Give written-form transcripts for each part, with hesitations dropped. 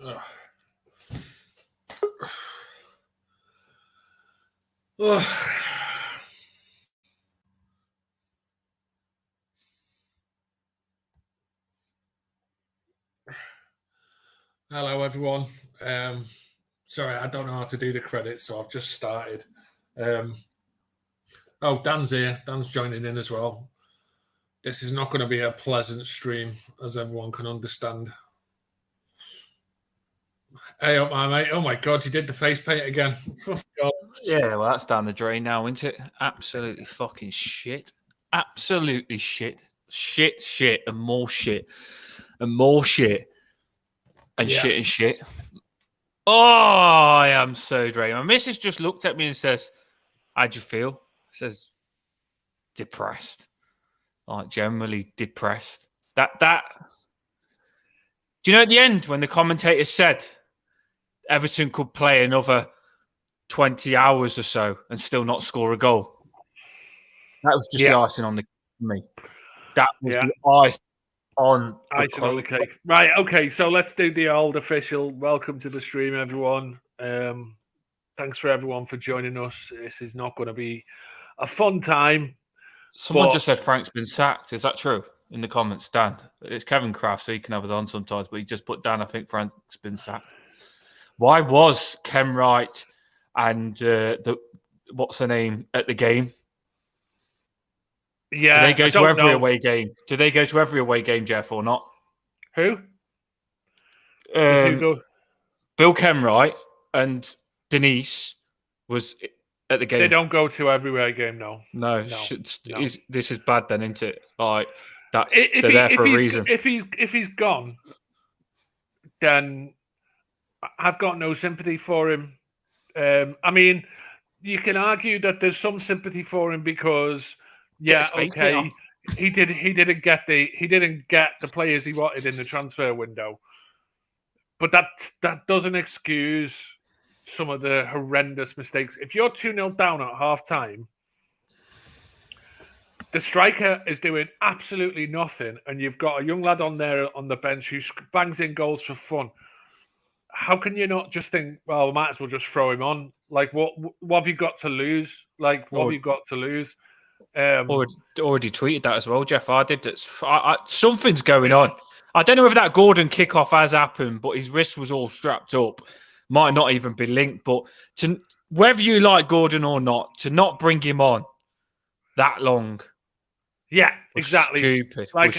Ugh. Ugh. Hello, everyone. Sorry, I don't know how to do the credits, so I've just started. Dan's here. Dan's joining in as well. This is not going to be a pleasant stream, as everyone can understand. Hey up, my mate. Oh my God, you did the face paint again. Oh, God. Yeah, well, that's down the drain now, isn't it? Absolutely fucking shit. Absolutely shit. Shit, and more shit. And more shit. And Yeah. shit and shit. Oh, I am so drained. My missus just looked at me and says, how'd you feel? Says, depressed. Like, generally depressed. That. Do you know at the end when the commentator said Everton could play another 20 hours or so and still not score a goal? That was just the icing on the me. That was the ice on the cake. Right, okay, so let's do the old official. Welcome to the stream, everyone. Thanks for everyone for joining us. This is not going to be a fun time. Someone just said Frank's been sacked. Is that true? In the comments, Dan. It's Kevin Kraft, so he can have it on sometimes, but he just put Dan, I think Frank's been sacked. Why was Ken Wright and what's the name at the game? Yeah, do they go to every away game? Do they go to every away game, Jeff, or not? Who? Bill Kenwright and Denise was at the game. They don't go to every away game, no. No. This is bad then, isn't it? Like they're there for a reason. If he's gone, then I've got no sympathy for him. I mean, you can argue that there's some sympathy for him because. Yeah, okay. He didn't get the players he wanted in the transfer window, but that doesn't excuse some of the horrendous mistakes. If you're 2-0 down at half time, the striker is doing absolutely nothing, and you've got a young lad on there on the bench who bangs in goals for fun. How can you not just think, well, we might as well just throw him on? Like, what have you got to lose? Like, what have you got to lose? Already tweeted that as well, Jeff. I did that. Something's going on. I don't know if that Gordon kickoff has happened, but his wrist was all strapped up. Might not even be linked. But whether you like Gordon or not, to not bring him on that long, exactly. Stupid. Like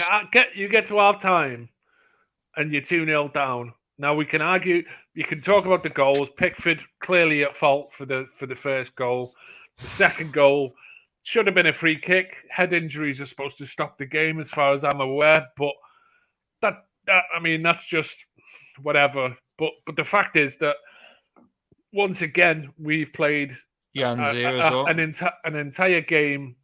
you get to half time, and you're 2-0 down. Now we can argue. You can talk about the goals. Pickford clearly at fault for the first goal. The second goal. Should have been a free kick. Head injuries are supposed to stop the game, as far as I'm aware. But that's just whatever. But the fact is that once again we've played an entire game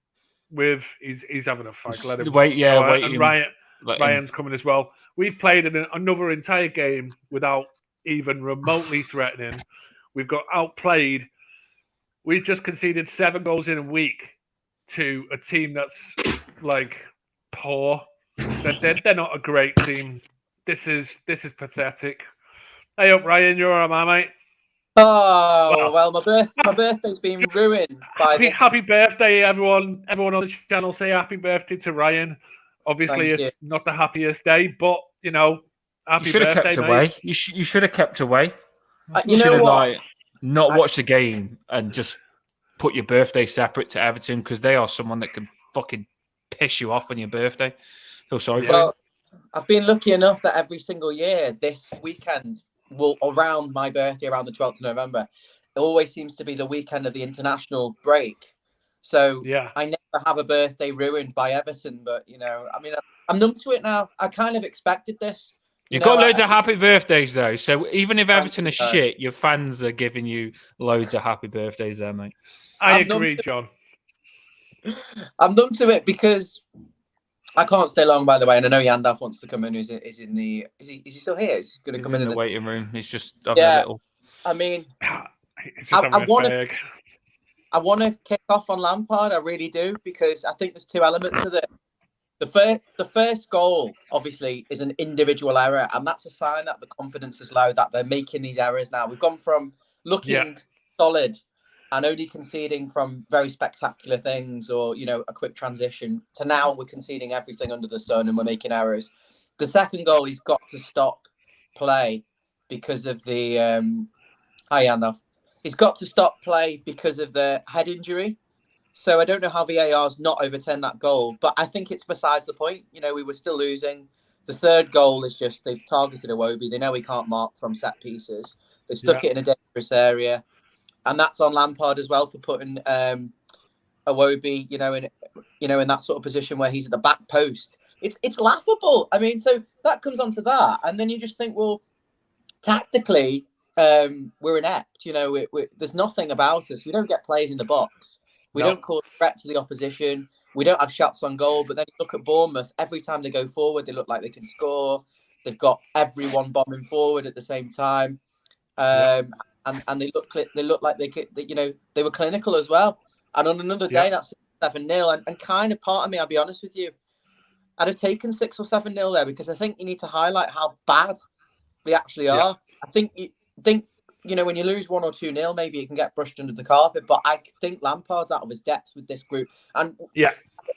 with he's having a fight. Let him wait. And Ryan's coming as well. We've played another entire game without even remotely threatening. We've got outplayed. We've just conceded 7 goals in a week to a team that's like poor. They're not a great team. This is pathetic. Hey up, Ryan, you're all right, mate? Oh well, my birthday's been ruined by happy birthday, everyone! Everyone on the channel, say happy birthday to Ryan. Obviously, it's not the happiest day, but happy birthday, mate. You should have kept away. You know what? Not watch the game and just put your birthday separate to Everton because they are someone that can fucking piss you off on your birthday. Feel sorry for you. I've been lucky enough that every single year this weekend, around my birthday, around the 12th of November, it always seems to be the weekend of the international break. So I never have a birthday ruined by Everton, but I'm numb to it now. I kind of expected this. You've got loads of happy birthdays, though. So even if Everton are shit, your fans are giving you loads of happy birthdays there, mate. I agree, John. I'm numb to it because I can't stay long, by the way. And I know Yandalf wants to come in. Is he still here? Is he going to come in the waiting room? He's just having a little. I mean, I want to kick off on Lampard. I really do, because I think there's 2 elements to it. The first goal, obviously, is an individual error, and that's a sign that the confidence is low, that they're making these errors now. We've gone from looking solid and only conceding from very spectacular things or, a quick transition to now we're conceding everything under the sun and we're making errors. The second goal, he's got to stop play because of the... He's got to stop play because of the head injury. So I don't know how VAR's not overturned that goal, but I think it's besides the point. We were still losing. The third goal is just they've targeted Iwobi. They know he can't mark from set pieces. They've stuck it in a dangerous area, and that's on Lampard as well for putting Iwobi, in that sort of position where he's at the back post. It's laughable. I mean, so that comes onto that, and then you just think, well, tactically, we're inept. There's nothing about us. We don't get players in the box. We don't cause threat to the opposition. We don't have shots on goal. But then you look at Bournemouth. Every time they go forward, they look like they can score. They've got everyone bombing forward at the same time, and they look like they were clinical as well. And on another day, that's 7-0. And kind of part of me, I'll be honest with you, I'd have taken 6 or 7-0 there because I think you need to highlight how bad they actually are. I think when you lose 1 or 2-0, maybe it can get brushed under the carpet. But I think Lampard's out of his depth with this group. And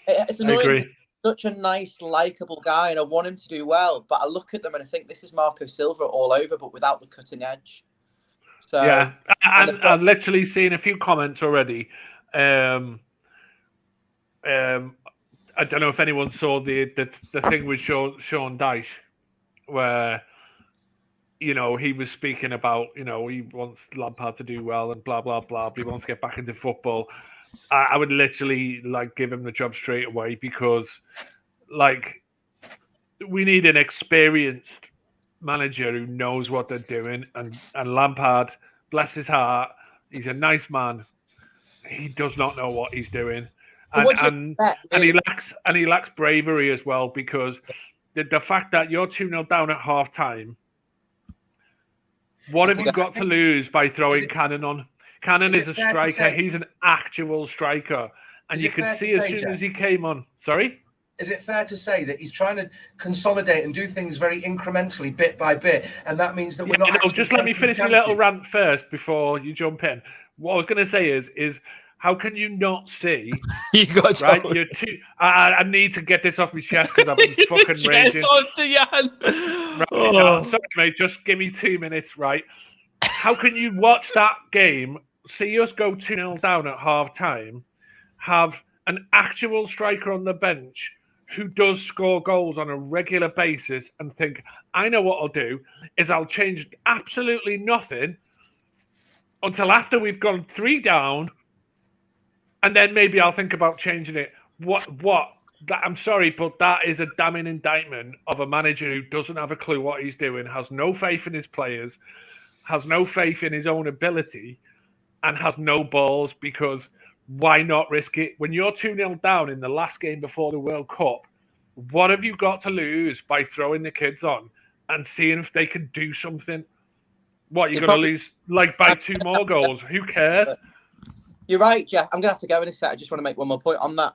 it's annoying. Such a nice, likable guy, and I want him to do well. But I look at them and I think this is Marco Silva all over, but without the cutting edge. So I've literally seen a few comments already. I don't know if anyone saw the thing with Sean Dyche, where he was speaking about, he wants Lampard to do well and blah, blah, blah. But he wants to get back into football. I would literally give him the job straight away because we need an experienced manager who knows what they're doing. And Lampard, bless his heart, he's a nice man. He does not know what he's doing. And he lacks bravery as well, because the fact that you're 2-0 down at half time, what have you got to lose by throwing Cannon on? Cannon is a striker. He's an actual striker. And you could see as soon as he came on. Sorry? Is it fair to say that he's trying to consolidate and do things very incrementally, bit by bit? And that means that we're not... just let me finish my little rant first before you jump in. What I was going to say is how can you not see? You got right. You're too. I need to get this off my chest because I've been fucking raging. Right, sorry, mate. Just give me 2 minutes. Right. How can you watch that game, see us go 2-0 down at half time, have an actual striker on the bench who does score goals on a regular basis, and think, I know what I'll do is I'll change absolutely nothing until after we've gone 3 down. And then maybe I'll think about changing it. I'm sorry, but that is a damning indictment of a manager who doesn't have a clue what he's doing, has no faith in his players, has no faith in his own ability, and has no balls, because why not risk it? When you're 2-0 down in the last game before the World Cup, what have you got to lose by throwing the kids on and seeing if they can do something? What, you're going to lose by 2 more goals? Who cares? You're right, Jeff. I'm going to have to go in a sec. I just want to make one more point on that.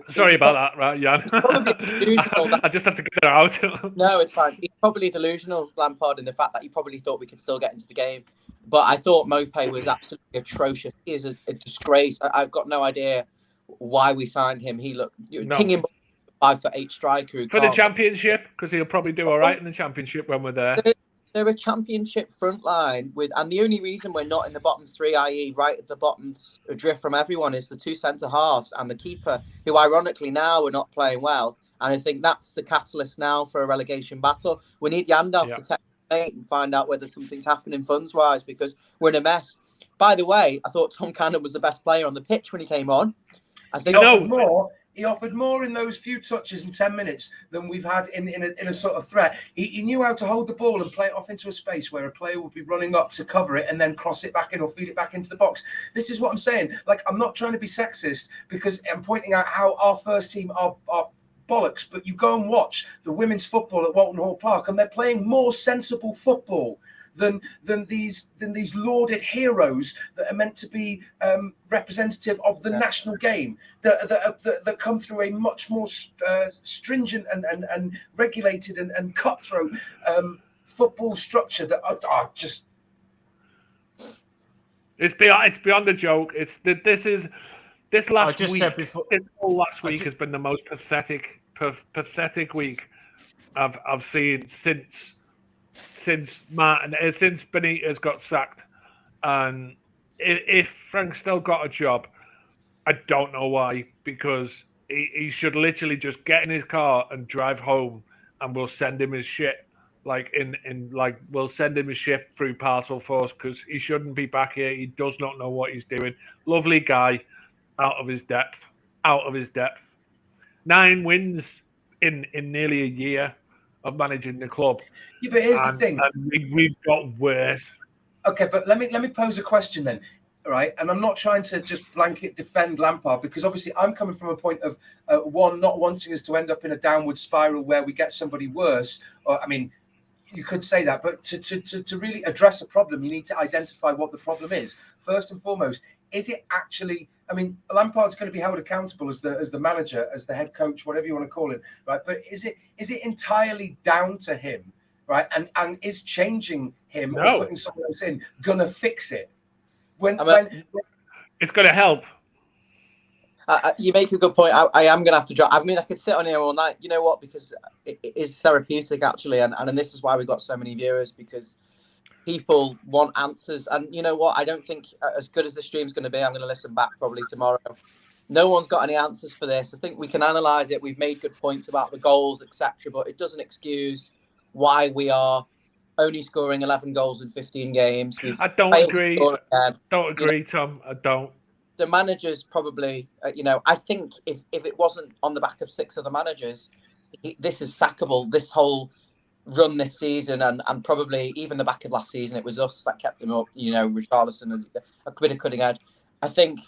Sorry about that, right, Jan? I just had to get it out. No, it's fine. He's probably delusional, Lampard, in the fact that he probably thought we could still get into the game. But I thought Mopé was absolutely atrocious. He is a disgrace. I've got no idea why we signed him. He looked pinging 5'8" striker for the championship, because he'll probably do all right in the championship when we're there. They're a championship front line and the only reason we're not in the bottom 3, i.e. right at the bottom adrift from everyone, is the 2 centre halves and the keeper, who ironically now are not playing well. And I think that's the catalyst now for a relegation battle. We need Yandalf to take and find out whether something's happening funds wise, because we're in a mess. By the way, I thought Tom Cannon was the best player on the pitch when he came on. I think He offered more in those few touches in 10 minutes than we've had in a sort of threat. He knew how to hold the ball and play it off into a space where a player would be running up to cover it and then cross it back in or feed it back into the box. This is what I'm saying. I'm not trying to be sexist, because I'm pointing out how our first team are bollocks, but you go and watch the women's football at Walton Hall Park and they're playing more sensible football than these lauded heroes that are meant to be representative of the national game, that come through a much more stringent and regulated and cutthroat football structure that are just. It's beyond the joke. This last week has been the most pathetic week I've seen since Benitez got sacked. And if Frank's still got a job, I don't know why, because he should literally just get in his car and drive home, and we'll send him his shit. We'll send him his shit through parcel force, because he shouldn't be back here. He does not know what he's doing. Lovely guy, out of his depth. 9 wins in nearly a year of managing the club. Yeah, but here's the thing. And we've got worse. Okay, but let me pose a question then, right? And I'm not trying to just blanket defend Lampard, because obviously I'm coming from a point of one, not wanting us to end up in a downward spiral where we get somebody worse. Or I mean, you could say that, but to really address a problem, you need to identify what the problem is. First and foremost, is it actually? I mean, Lampard's going to be held accountable as the manager, as the head coach, whatever you want to call him, right? But is it entirely down to him, right? And is changing him or putting someone else in gonna fix it? When it's going to help. You make a good point. I am going to have to drop. I mean, I could sit on here all night. You know what? Because it is therapeutic, actually. And this is why we got so many viewers, because people want answers. And you know what? I don't think, as good as the stream's going to be, I'm going to listen back probably tomorrow. No one's got any answers for this. I think we can analyse it. We've made good points about the goals, etc. But it doesn't excuse why we are only scoring 11 goals in 15 games. I don't agree. Tom. I don't. The managers probably, I think if it wasn't on the back of 6 other managers, this is sackable. This whole run this season, and probably even the back of last season, it was us that kept him up. Richarlison and a bit of cutting edge. I think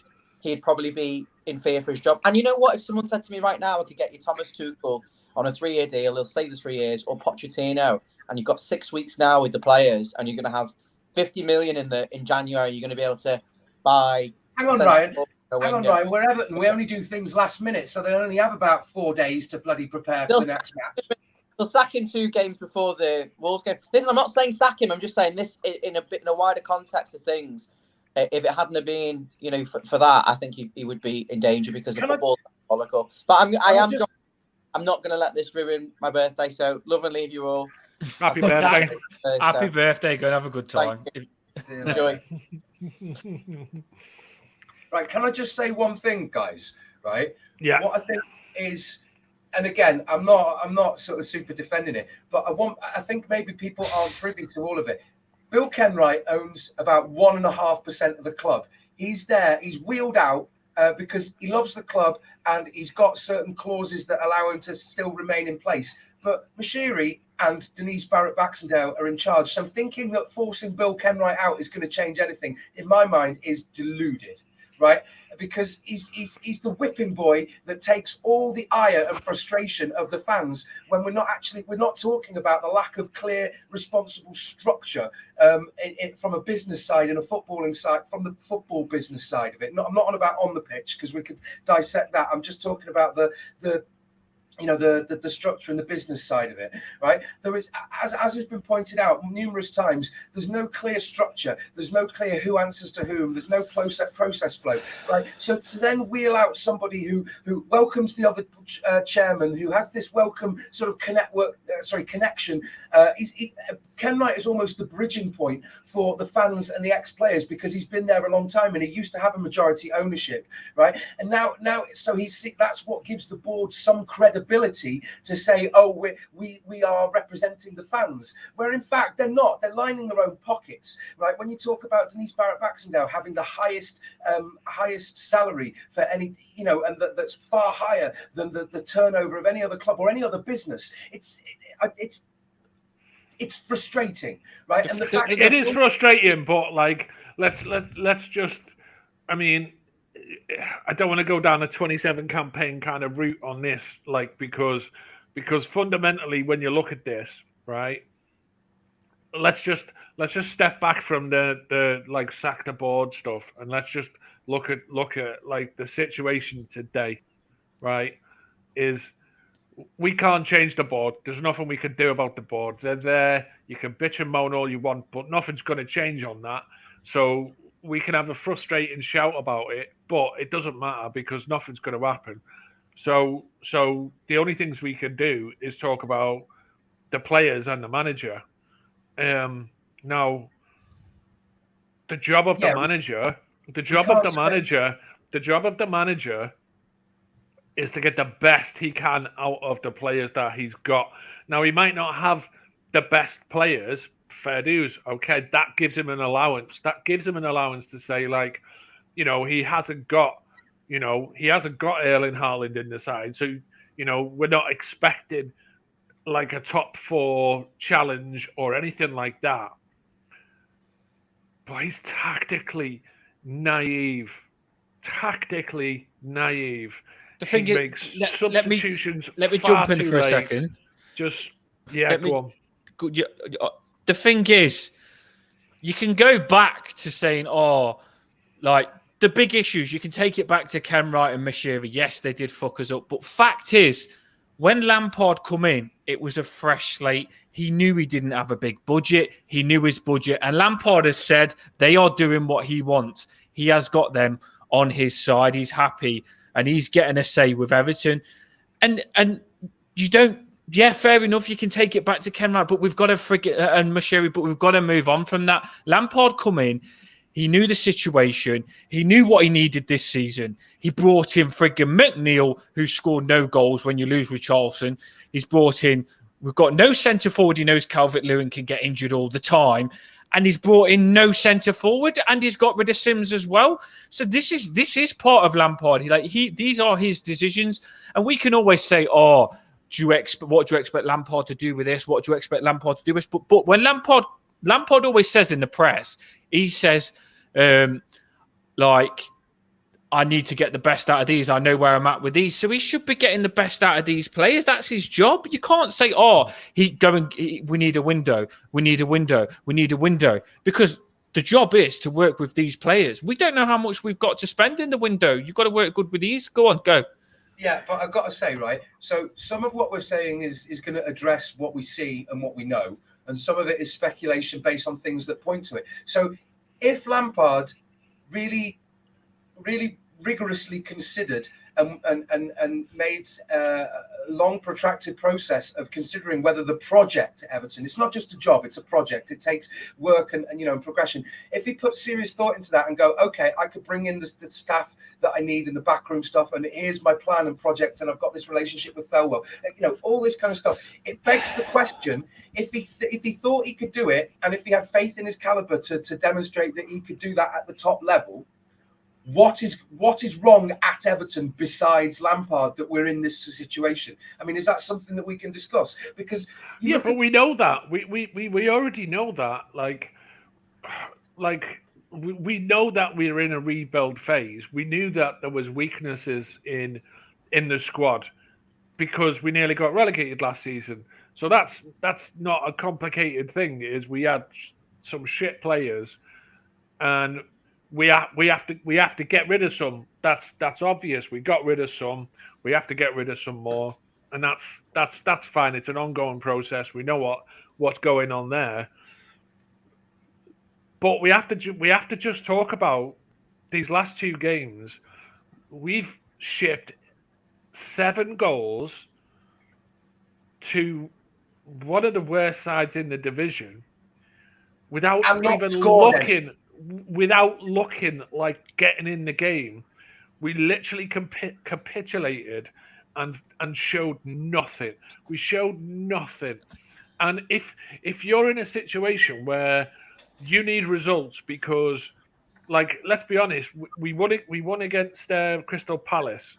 he'd probably be in fear for his job. And you know what? If someone said to me right now, I could get you Thomas Tuchel on a 3-year deal, he'll stay the 3 years, or Pochettino, and you've got 6 weeks now with the players, and you're going to have 50 million in January. You're going to be able to buy. Hang on, Ryan. We're Everton. We only do things last minute, so they only have about 4 days to bloody prepare for the next match. They'll sack him 2 games before the Wolves game. Listen, I'm not saying sack him. I'm just saying this in a wider context of things. If it hadn't have been, for that, I think he would be in danger, because the football's diabolical. But I'm not going to let this ruin my birthday. So love and leave you all. Happy birthday. Happy birthday. Go and have a good time. Enjoy. Right, can I just say one thing, guys? Right? Yeah. What I think is, and again, I'm not sort of super defending it, but I think maybe people aren't privy to all of it. Bill Kenwright owns about 1.5% of the club. He's there. He's wheeled out because he loves the club, and he's got certain clauses that allow him to still remain in place. But Moshiri and Denise Barrett-Baxendale are in charge. So thinking that forcing Bill Kenwright out is going to change anything, in my mind, is deluded. Right, because he's the whipping boy that takes all the ire and frustration of the fans, when we're not talking about the lack of clear, responsible structure from a business side and a footballing side, from the football business side of it. I'm not on about on the pitch, because we could dissect that. I'm just talking about the structure and the business side of it, right? There is, as has been pointed out numerous times, there's no clear structure. There's no clear who answers to whom. There's no process flow, right? So to then wheel out somebody who welcomes the other chairman, who has this welcome sort of connection. Kenwright is almost the bridging point for the fans and the ex-players, because he's been there a long time and he used to have a majority ownership, right? And now, so that's what gives the board some credibility to say, oh, we are representing the fans, where in fact they're not. They're lining their own pockets, right? When you talk about Denise Barrett-Baxendale having the highest salary for any, and that's far higher than the turnover of any other club or any other business, it's frustrating, right? And the fact it is frustrating, but let's just, I mean, I don't want to go down a 27 campaign kind of route on this, because fundamentally, when you look at this, right, let's just let's just step back from the like sack the board stuff, and let's just look at like the situation today, right? Is we can't change the board. There's nothing we can do about the board. They're there. You can bitch and moan all you want, but nothing's going to change on that. So we can have a frustrating shout about it, but it doesn't matter because nothing's going to happen. So the only things we can do is talk about the players and the manager. Now, the job of the manager is to get the best he can out of the players that he's got. Now, he might not have the best players, fair dues. Okay, that gives him an allowance. That gives him an allowance to say, like, he hasn't got Erling Haaland in the side. So, we're not expecting like a top 4 challenge or anything like that. But he's tactically naive. The thing is, let me jump in for a second. Just go on. The thing is, you can go back to saying, like the big issues. You can take it back to Ken Wright and Managerial. Yes, they did fuck us up, but fact is, when Lampard come in, it was a fresh slate. He knew he didn't have a big budget. He knew his budget, and Lampard has said they are doing what he wants. He has got them on his side. He's happy. And he's getting a say with Everton. And you don't, fair enough, you can take it back to Ken Wright, but we've got to forget, and Managerial, but we've got to move on from that. Lampard come in, he knew the situation, he knew what he needed this season. He brought in friggin' McNeil, who scored no goals when you lose with Charlton. He's brought in, we've got no centre forward, he knows Calvert-Lewin can get injured all the time. And he's brought in no centre forward, and he's got rid of Sims as well. So this is part of Lampard. These are his decisions, and we can always say, what do you expect Lampard to do with this? What do you expect Lampard to do with this? But when Lampard always says in the press, he says, I need to get the best out of these. I know where I'm at with these. So he should be getting the best out of these players. That's his job. You can't say, we need a window. We need a window. We need a window. Because the job is to work with these players. We don't know how much we've got to spend in the window. You've got to work good with these. Go on, go. Yeah, but I've got to say, right, so some of what we're saying is going to address what we see and what we know. And some of it is speculation based on things that point to it. So if Lampard really rigorously considered and made a long protracted process of considering whether the project at Everton, it's not just a job, it's a project, it takes work and progression. If he put serious thought into that and go, okay, I could bring in the staff that I need and the backroom stuff, and here's my plan and project, and I've got this relationship with Thelwell, all this kind of stuff, it begs the question, if he thought he could do it, and if he had faith in his caliber to demonstrate that he could do that at the top level, what is wrong at Everton besides Lampard that we're in this situation? I mean, is that something that we can discuss? Because but we know that we already know that. Like we know that we're in a rebuild phase. We knew that there was weaknesses in the squad because we nearly got relegated last season. So that's not a complicated thing. Is we had some shit players and we have to get rid of some. That's obvious. We got rid of some. We have to get rid of some more, and that's fine. It's an ongoing process. We know what's going on there, but we have to just talk about these last 2 games. We've shipped 7 goals to one of the worst sides in the division without looking like getting in the game. We literally capitulated and showed nothing. We showed nothing. And if you're in a situation where you need results because, like, let's be honest, we won against Crystal Palace,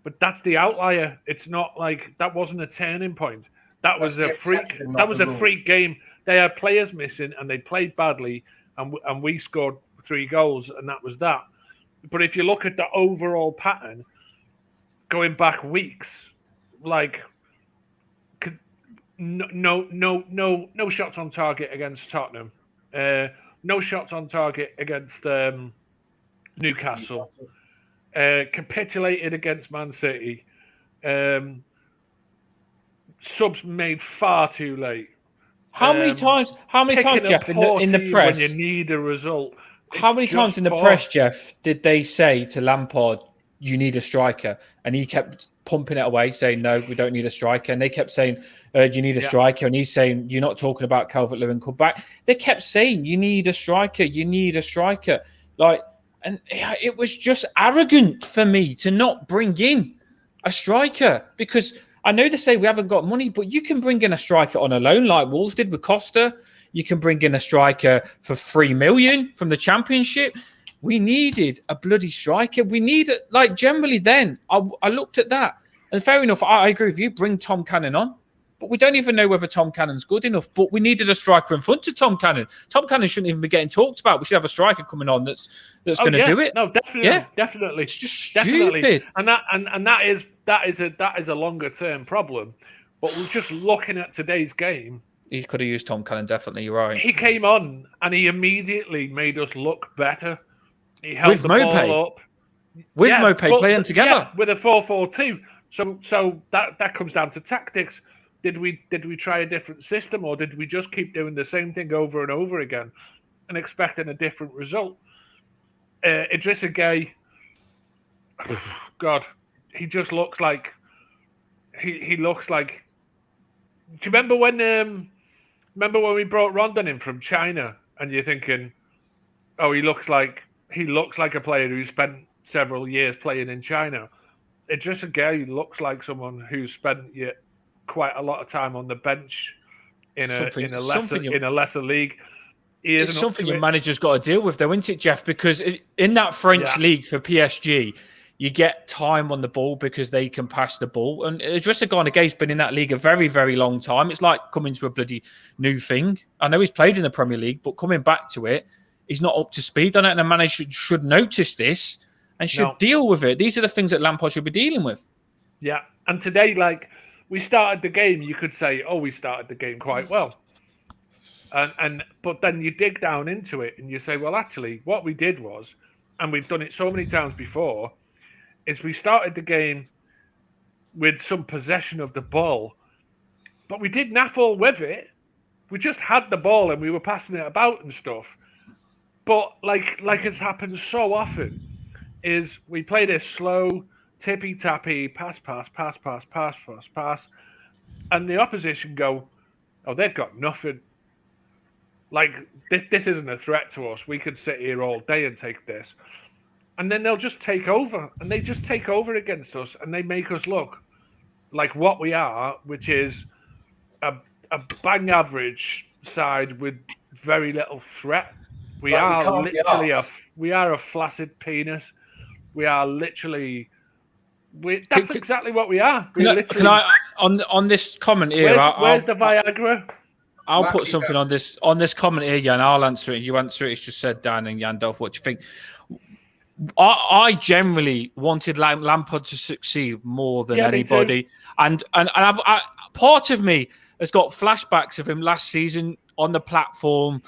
but that's the outlier. It's not like that wasn't a turning point. That was a freak. That was a freak game. They had players missing and they played badly. And we scored 3 goals, and that was that. But if you look at the overall pattern, going back weeks, like no shots on target against Tottenham. No shots on target against Newcastle. Capitulated against Man City. Subs made far too late. How many times, Jeff, in the press, when you need a result? How many times in the press, Jeff, did they say to Lampard, "You need a striker," and he kept pumping it away, saying, "No, we don't need a striker." And they kept saying, "You need a striker," and he's saying, "You're not talking about Calvert-Lewin come back." They kept saying, "You need a striker. You need a striker." And it was just arrogant for me to not bring in a striker, because I know they say we haven't got money, but you can bring in a striker on a loan like Wolves did with Costa. You can bring in a striker for $3 million from the Championship. We needed a bloody striker. We needed, generally then, I looked at that. And fair enough, I agree with you, bring Tom Cannon on. But we don't even know whether Tom Cannon's good enough. But we needed a striker in front of Tom Cannon. Tom Cannon shouldn't even be getting talked about. We should have a striker coming on that's going to do it. No, definitely, definitely. It's just stupid. And that is a longer term problem. But we're just looking at today's game. He could have used Tom Cannon, definitely. You're right. He came on and he immediately made us look better. He held the ball up. With Mopé playing together. Yeah, with a 4-4-2. So that comes down to tactics. Did we try a different system, or did we just keep doing the same thing over and over again and expecting a different result? Idrissa Gueye, God, he just looks like he looks like. Do you remember when we brought Rondon in from China, and you're thinking, oh, he looks like a player who spent several years playing in China. Idrissa Gueye looks like someone who's spent quite a lot of time on the bench in a lesser league. It's something your manager's got to deal with, though, isn't it, Jeff? Because in that French league for PSG, you get time on the ball because they can pass the ball. And Idrissa Gueye's been in that league a very, very long time. It's like coming to a bloody new thing. I know he's played in the Premier League, but coming back to it, he's not up to speed on it. And the manager should notice this and should deal with it. These are the things that Lampard should be dealing with. Yeah. And today, we started the game, you could say, oh, we started the game quite well. But then you dig down into it and you say, well, actually, what we did was, and we've done it so many times before, is we started the game with some possession of the ball, but we did naff all with it. We just had the ball and we were passing it about and stuff. But like it's happened so often, is we play this slow, tippy-tappy, pass, and the opposition go, oh, they've got nothing. This isn't a threat to us. We could sit here all day and take this. And then they'll just take over, and they just take over against us, and they make us look like what we are, which is a bang average side with very little threat. We are literally a flaccid penis. We are literally... That's exactly what we are. Can I on this comment here? Where's the Viagra? I'll put something on this comment here, Jan. I'll answer it. You answer it. It's just said, Dan and Yandolf, what do you think? I generally wanted Lampard to succeed more than anybody, and part of me has got flashbacks of him last season on the platform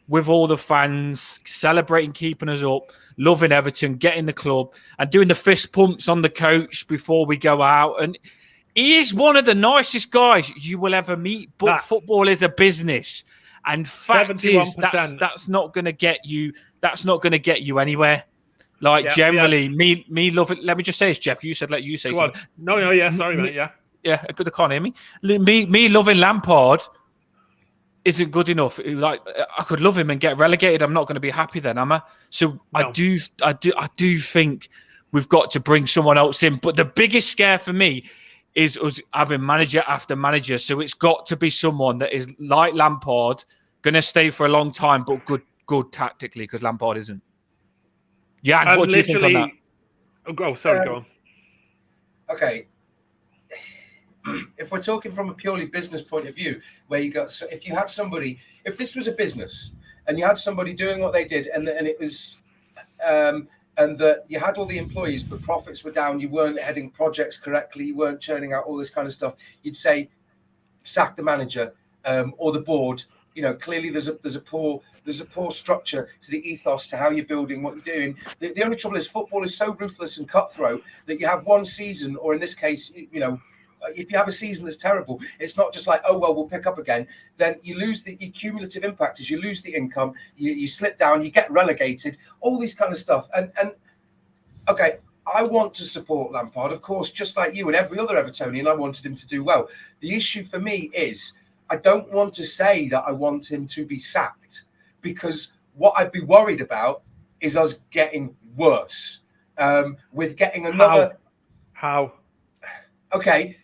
with all the fans celebrating, keeping us up, loving Everton, getting the club, and doing the fist pumps on the coach before we go out. And he is one of the nicest guys you will ever meet. But football is a business, and fact is that's not going to get you. That's not going to get you anywhere. Generally, me love it. Let me just say this, Jeff. You said let you say something. No, sorry, mate. Yeah, they can't hear me. Me loving Lampard isn't good enough. I could love him and get relegated. I'm not going to be happy then, am I? So no. I do think we've got to bring someone else in. But the biggest scare for me is us having manager after manager. So it's got to be someone that is like Lampard, going to stay for a long time, but good tactically, because Lampard isn't. Yeah, what do you think on that? Oh, sorry, go on. Okay. If we're talking from a purely business point of view, where if you had somebody, if this was a business and you had somebody doing what they did, and it was, and that you had all the employees, but profits were down, you weren't heading projects correctly, you weren't churning out all this kind of stuff, you'd say, sack the manager or the board. clearly there's a poor structure to the ethos to how you're building what you're doing. The only trouble is football is so ruthless and cutthroat that you have one season, or in this case, if you have a season that's terrible, it's not just like, oh, well, we'll pick up again. Then you lose the cumulative impact as you lose the income, you slip down, you get relegated, all these kind of stuff. And okay, I want to support Lampard, of course, just like you and every other Evertonian. I wanted him to do well. The issue for me is I don't want to say that I want him to be sacked, because what I'd be worried about is us getting worse with getting another. How? Okay.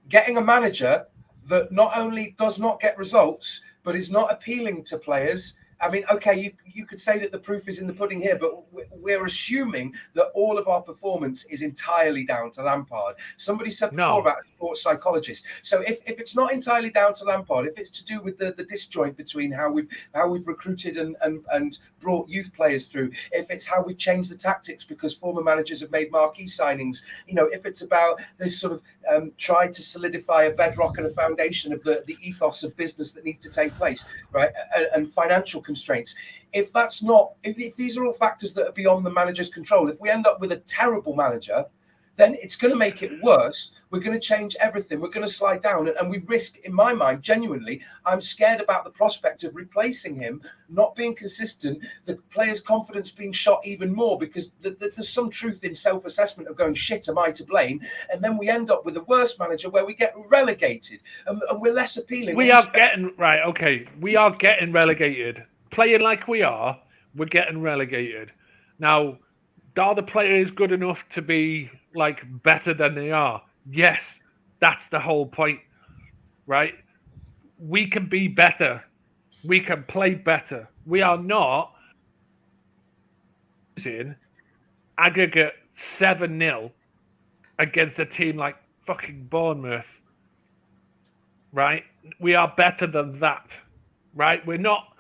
Getting a manager that not only does not get results, but is not appealing to players. I mean, okay, you could say that the proof is in the pudding here, but we're assuming that all of our performance is entirely down to Lampard. Somebody said before about a sports psychologist. So if it's not entirely down to Lampard, if it's to do with the disjoint between how we've recruited and brought youth players through, if it's how we've changed the tactics because former managers have made marquee signings, if it's about this sort of tried to solidify a bedrock and a foundation of the ethos of business that needs to take place, right, and financial constraints. If that's not, if these are all factors that are beyond the manager's control, if we end up with a terrible manager, then it's going to make it worse. We're going to change everything. We're going to slide down. And we risk, in my mind, genuinely, I'm scared about the prospect of replacing him, not being consistent, the players' confidence being shot even more, because there's some truth in self-assessment of going, shit, am I to blame? And then we end up with a worse manager where we get relegated and we're less appealing. We are getting relegated. Playing like we are, we're getting relegated. Now, are the players good enough to be like better than they are? Yes, that's the whole point, right? We can be better. We can play better. We are not in aggregate 7-0 against a team like fucking Bournemouth, right? We are better than that, right? We're not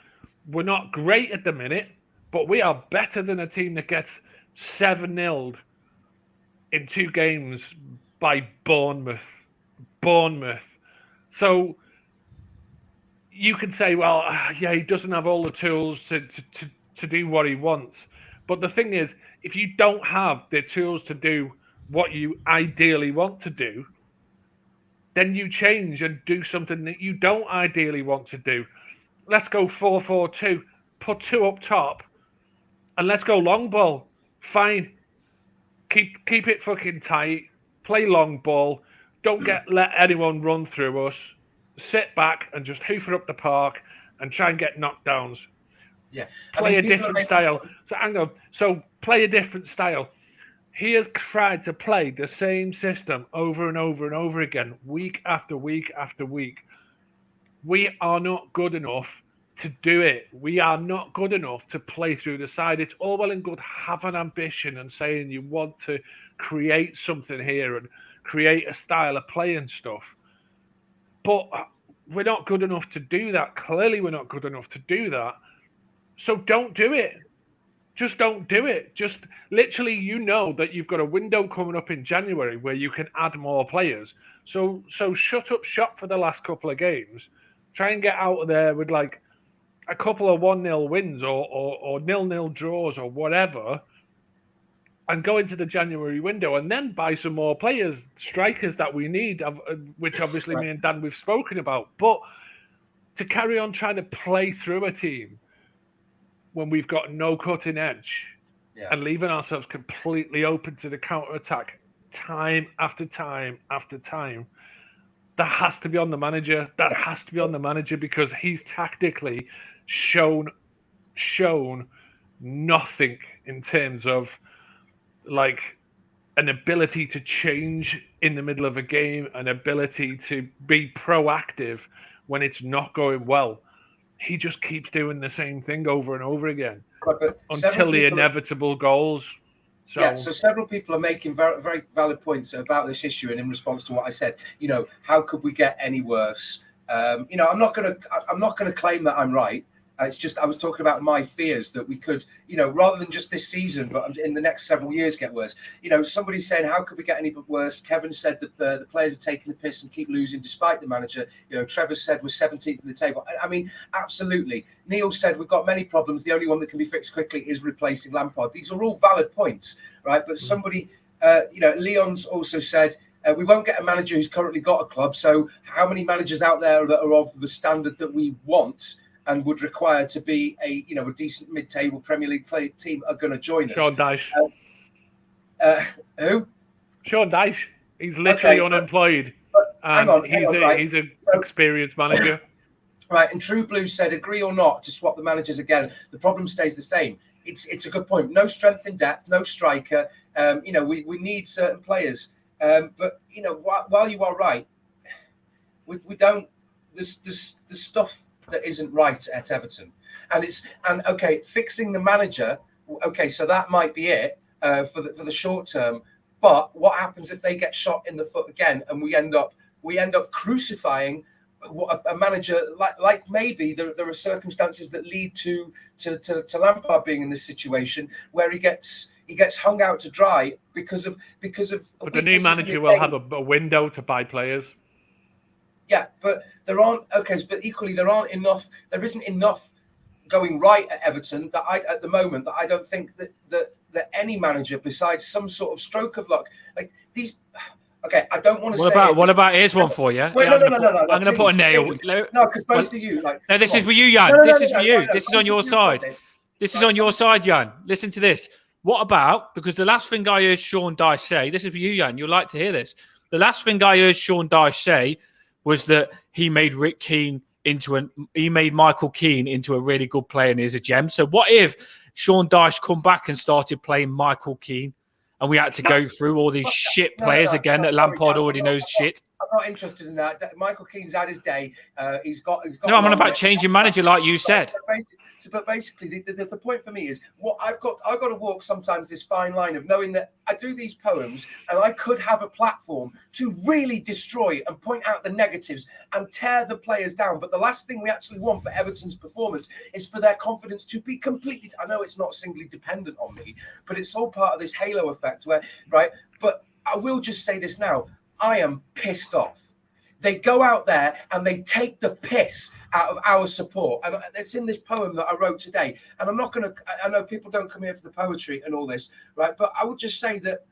great at the minute, but we are better than a team that gets 7-0'd in 2 games by Bournemouth. So you can say, well, yeah, he doesn't have all the tools to do what he wants. But the thing is, if you don't have the tools to do what you ideally want to do, then you change and do something that you don't ideally want to do. Let's go 4-4-2, put 2 up top, and let's go long ball. Fine. Keep it fucking tight. Play long ball. Don't let anyone run through us. Sit back and just hoof it up the park and try and get knockdowns. Yeah. Play a different style. So hang on. So play a different style. He has tried to play the same system over and over and over again, week after week after week. We are not good enough to do it. We are not good enough to play through the side. It's all well and good having ambition and saying you want to create something here and create a style of play and stuff. But we're not good enough to do that. Clearly, we're not good enough to do that. So don't do it. Just don't do it. Just literally, you know that you've got a window coming up in January where you can add more players. So shut up shop for the last couple of games. Try and get out of there with like a couple of 1-0 wins or 0-0 draws or whatever, and go into the January window and then buy some more players, strikers that we need, which obviously me and Dan, we've spoken about. But to carry on trying to play through a team when we've got no cutting edge and leaving ourselves completely open to the counter-attack time after time after time, that has to be on the manager. That has to be on the manager, because he's tactically shown nothing in terms of like an ability to change in the middle of a game, an ability to be proactive when it's not going well. He just keeps doing the same thing over and over again until the inevitable goals. So several people are making very, very valid points about this issue, and in response to what I said, how could we get any worse? I'm not gonna claim that I'm right. It's just, I was talking about my fears that we could, rather than just this season, but in the next several years get worse. Somebody's saying, how could we get any worse? Kevin said that the players are taking the piss and keep losing despite the manager. Trevor said we're 17th in the table. I mean, absolutely. Neil said we've got many problems. The only one that can be fixed quickly is replacing Lampard. These are all valid points, right? But somebody, Leon's also said, we won't get a manager who's currently got a club. So how many managers out there that are of the standard that we want and would require to be a decent mid-table Premier League team are going to join us? Sean Dyche. Who? Sean Dyche. He's literally unemployed. He's an experienced manager. Right, and True Blue said, agree or not to swap the managers again, the problem stays the same. It's a good point. No strength in depth, no striker. We need certain players. But while you are right, we don't. There's stuff that isn't right at Everton, and okay, fixing the manager. Okay, so that might be it for the short term. But what happens if they get shot in the foot again, and we end up crucifying a manager? Like maybe there are circumstances that lead to Lampard being in this situation where he gets hung out to dry because of. But the new manager will have a window to buy players. Yeah, but there aren't. Okay, but equally there isn't enough going right at Everton at the moment that I don't think that any manager besides some sort of stroke of luck like these. Okay, I don't want to say. What about here's one for you? Wait, no. I'm going to put a nail. No, because both of you like. No, this is for you, Jan. This is for you. This is on your side. This is on your side, Jan. Listen to this. What about, because the last thing I heard Sean Dyche say, this is for you, Jan, you'll like to hear this. The last thing I heard Sean Dyche say was that he made Michael Keane into a really good player and he's a gem. So what if Sean Dyche come back and started playing Michael Keane and we had to go through all these shit players again that Lampard already knows shit? I'm not interested in that. Michael Keane's had his day. He's got. No, I'm on about changing manager, like you said. But basically, the point for me is what I've got to walk sometimes this fine line of knowing that I do these poems and I could have a platform to really destroy and point out the negatives and tear the players down. But the last thing we actually want for Everton's performance is for their confidence to be completely. I know it's not singly dependent on me, but it's all part of this halo effect right? But I will just say this now. I am pissed off. They go out there and they take the piss out of our support. And it's in this poem that I wrote today. And I'm not going to, I know people don't come here for the poetry and all this, right? But I would just say that,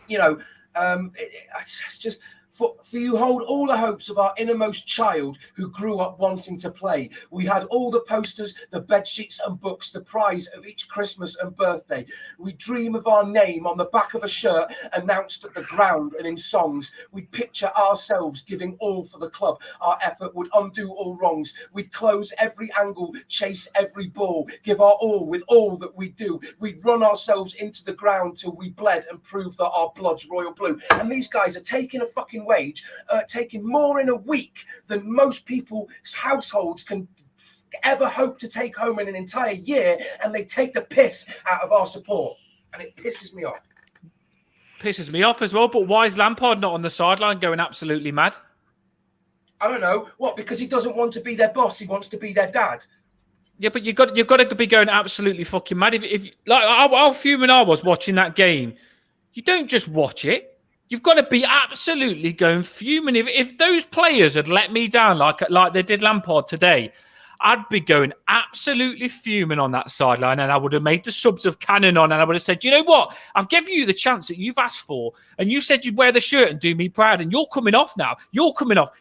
it's just, for you hold all the hopes of our innermost child who grew up wanting to play. We had all the posters, the bed sheets and books, the prize of each Christmas and birthday. We dream of our name on the back of a shirt announced at the ground and in songs. We picture ourselves giving all for the club. Our effort would undo all wrongs. We'd close every angle, chase every ball, give our all with all that we do. We'd run ourselves into the ground till we bled and prove that our blood's royal blue. And these guys are taking a fucking wage, taking more in a week than most people's households can ever hope to take home in an entire year, and they take the piss out of our support, and it pisses me off. Pisses me off as well, but why is Lampard not on the sideline going absolutely mad? I don't know. What, because he doesn't want to be their boss, he wants to be their dad. Yeah, but you've got to be going absolutely fucking mad. If like how fuming I was watching that game, you don't just watch it. You've got to be absolutely going fuming. If those players had let me down like they did Lampard today, I'd be going absolutely fuming on that sideline, and I would have made the subs of cannon on, and I would have said, you know what? I've given you the chance that you've asked for, and you said you'd wear the shirt and do me proud, and you're coming off now. You're coming off,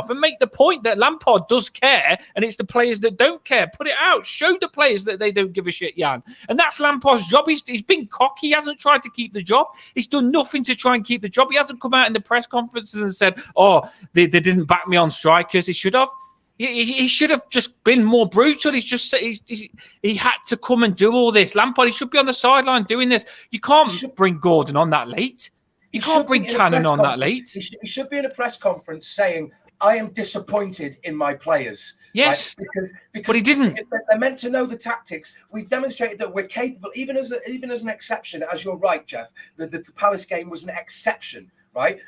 and make the point that Lampard does care, and it's the players that don't care. Put it out. Show the players that they don't give a shit, Jan. And that's Lampard's job. He's been cocky. He hasn't tried to keep the job. He's done nothing to try and keep the job. He hasn't come out in the press conferences and said, oh, they didn't back me on strikers. He should have. He should have just been more brutal. He had to come and do all this. Lampard, he should be on the sideline doing this. You can't bring Gordon on that late. You can't bring Cannon on that late. He should be in a press conference saying, I am disappointed in my players. Yes, right? Because but he didn't. They're meant to know the tactics. We've demonstrated that we're capable, even as an exception, as you're right, Jeff, the Palace game was an exception, right?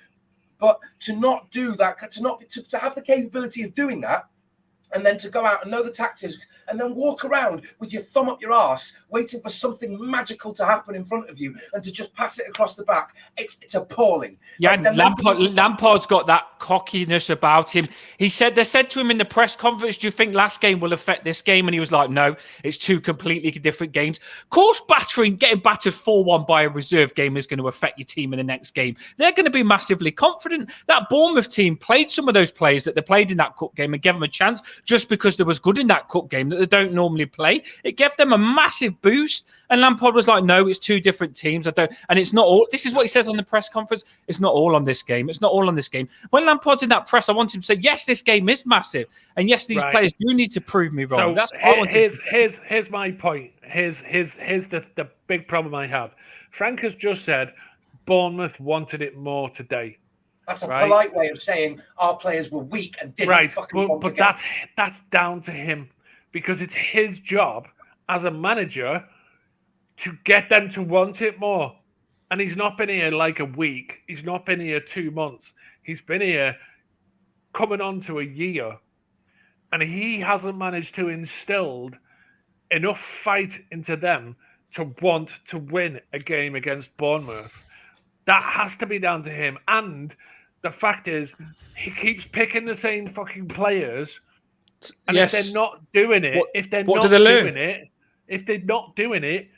But to not do that, to have the capability of doing that, and then to go out and know the tactics and then walk around with your thumb up your arse, waiting for something magical to happen in front of you and to just pass it across the back. It's appalling. Yeah, Lampard's got that cockiness about him. They said to him in the press conference, do you think last game will affect this game? And he was like, no, it's two completely different games. Of course, getting battered 4-1 by a reserve game is going to affect your team in the next game. They're going to be massively confident. That Bournemouth team played some of those players that they played in that cup game and gave them a chance just because they was good in that cup game that they don't normally play. It gave them a massive boost. And Lampard was like, no, it's two different teams. And it's not all. This is what he says on the press conference. It's not all on this game. It's not all on this game. When Lampard's in that press, I want him to say, yes, this game is massive. And yes, these players do need to prove me wrong. So that's what I want to say. Here's my point. Here's the big problem I have. Frank has just said Bournemouth wanted it more today. That's a polite way of saying our players were weak and didn't fucking want to get. That's down to him, because it's his job as a manager to get them to want it more. And he's not been here like a week. He's not been here 2 months. He's been here coming on to a year. And he hasn't managed to instill enough fight into them to want to win a game against Bournemouth. That has to be down to him. And the fact is, he keeps picking the same fucking players. And if they're not doing it, if they're not doing it,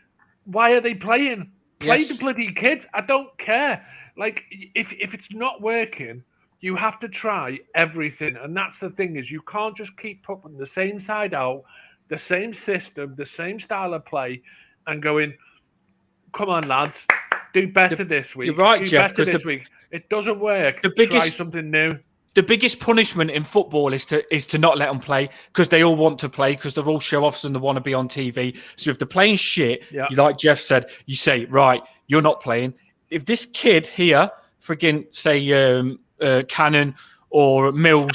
why are they playing? Play the bloody kids. I don't care. Like, if it's not working, you have to try everything. And that's the thing, is you can't just keep putting the same side out, the same system, the same style of play, and going, come on, lads, do better this week. You're right, do Jeff. Better this week. It doesn't work. Try something new. The biggest punishment in football is to not let them play, because they all want to play, because they're all show-offs and they want to be on TV. So if they're playing shit, like Jeff said, you say, right, you're not playing. If this kid here, friggin' say Cannon or Mills,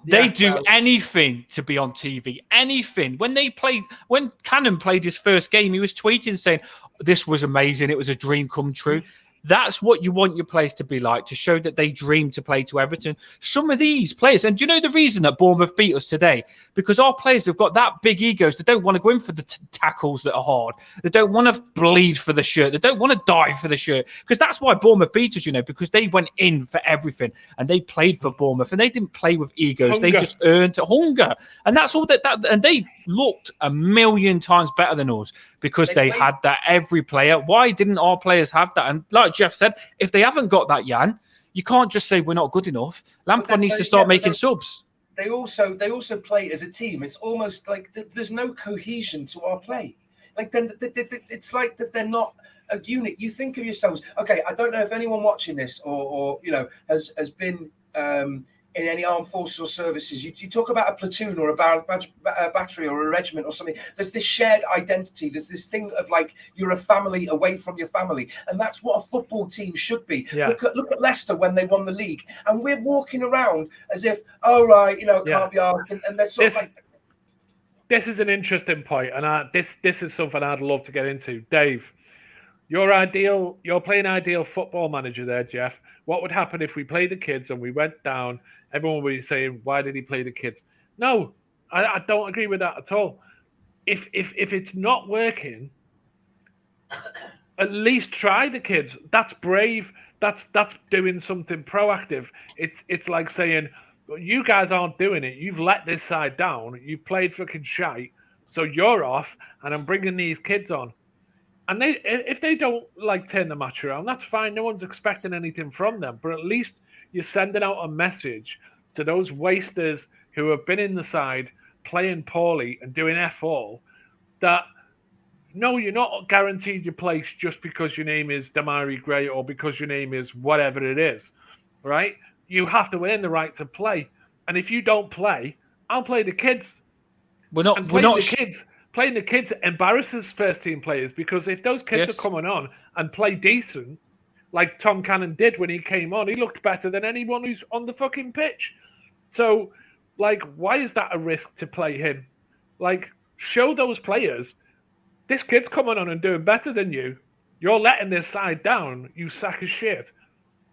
they do anything to be on TV, anything. When Cannon played his first game, he was tweeting saying, this was amazing, it was a dream come true. That's what you want your players to be like, to show that they dream to play to Everton. Some of these players, and do you know the reason that Bournemouth beat us today? Because our players have got that big egos. They don't want to go in for the tackles that are hard. They don't want to bleed for the shirt. They don't want to die for the shirt. Because that's why Bournemouth beat us, because they went in for everything and they played for Bournemouth and they didn't play with egos. Hunger. They just earned hunger. And that's all and they looked a million times better than us because they had that every player. Why didn't our players have that? And like Jeff said, if they haven't got that, Jan, you can't just say we're not good enough. Lampard needs to start making subs. They also play as a team. It's almost like there's no cohesion to our play. Like it's like that they're not a unit. You think of yourselves. Okay, I don't know if anyone watching this or has been in any armed forces or services. You talk about a platoon or a battery or a regiment or something. There's this shared identity. There's this thing of like you're a family away from your family, and that's what a football team should be. Yeah. Look at Leicester when they won the league, and we're walking around as if, oh right, can't be asked, and they're sort of like. This is an interesting point, and this is something I'd love to get into. Dave, you're playing ideal football manager there, Jeff. What would happen if we played the kids and we went down? Everyone would be saying, why did he play the kids? No, I don't agree with that at all. If it's not working, at least try the kids. That's brave. That's doing something proactive. It's like saying, you guys aren't doing it. You've let this side down. You've played fucking shite. So you're off, and I'm bringing these kids on. And if they don't turn the match around, that's fine. No one's expecting anything from them. But at least you're sending out a message to those wasters who have been in the side playing poorly and doing F all, that no, you're not guaranteed your place just because your name is Damari Gray or because your name is whatever it is, right? You have to earn the right to play. And if you don't play, I'll play the kids. Playing the kids embarrasses first team players, because if those kids are coming on and play decent, like Tom Cannon did when he came on, he looked better than anyone who's on the fucking pitch. So, why is that a risk to play him? Show those players, this kid's coming on and doing better than you. You're letting this side down, you sack of shit.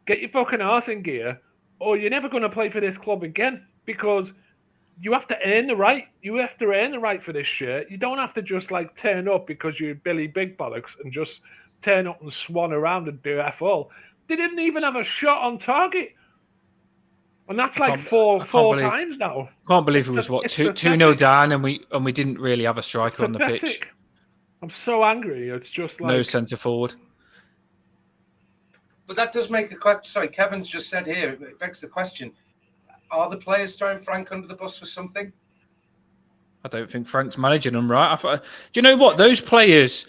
Get your fucking arse in gear, or you're never going to play for this club again, because you have to earn the right. You have to earn the right for this shirt. You don't have to just like turn up because you're Billy Big Bollocks and just turn up and swan around and do F all. They didn't even have a shot on target. And that's like four times now. Can't believe it was what 2-0 down, and we didn't really have a striker on the pitch. I'm so angry. It's just like no centre forward. But that does make the question. Sorry, Kevin's just said here. It begs the question: are the players throwing Frank under the bus for something? I don't think Frank's managing them right. Do you know what? Those players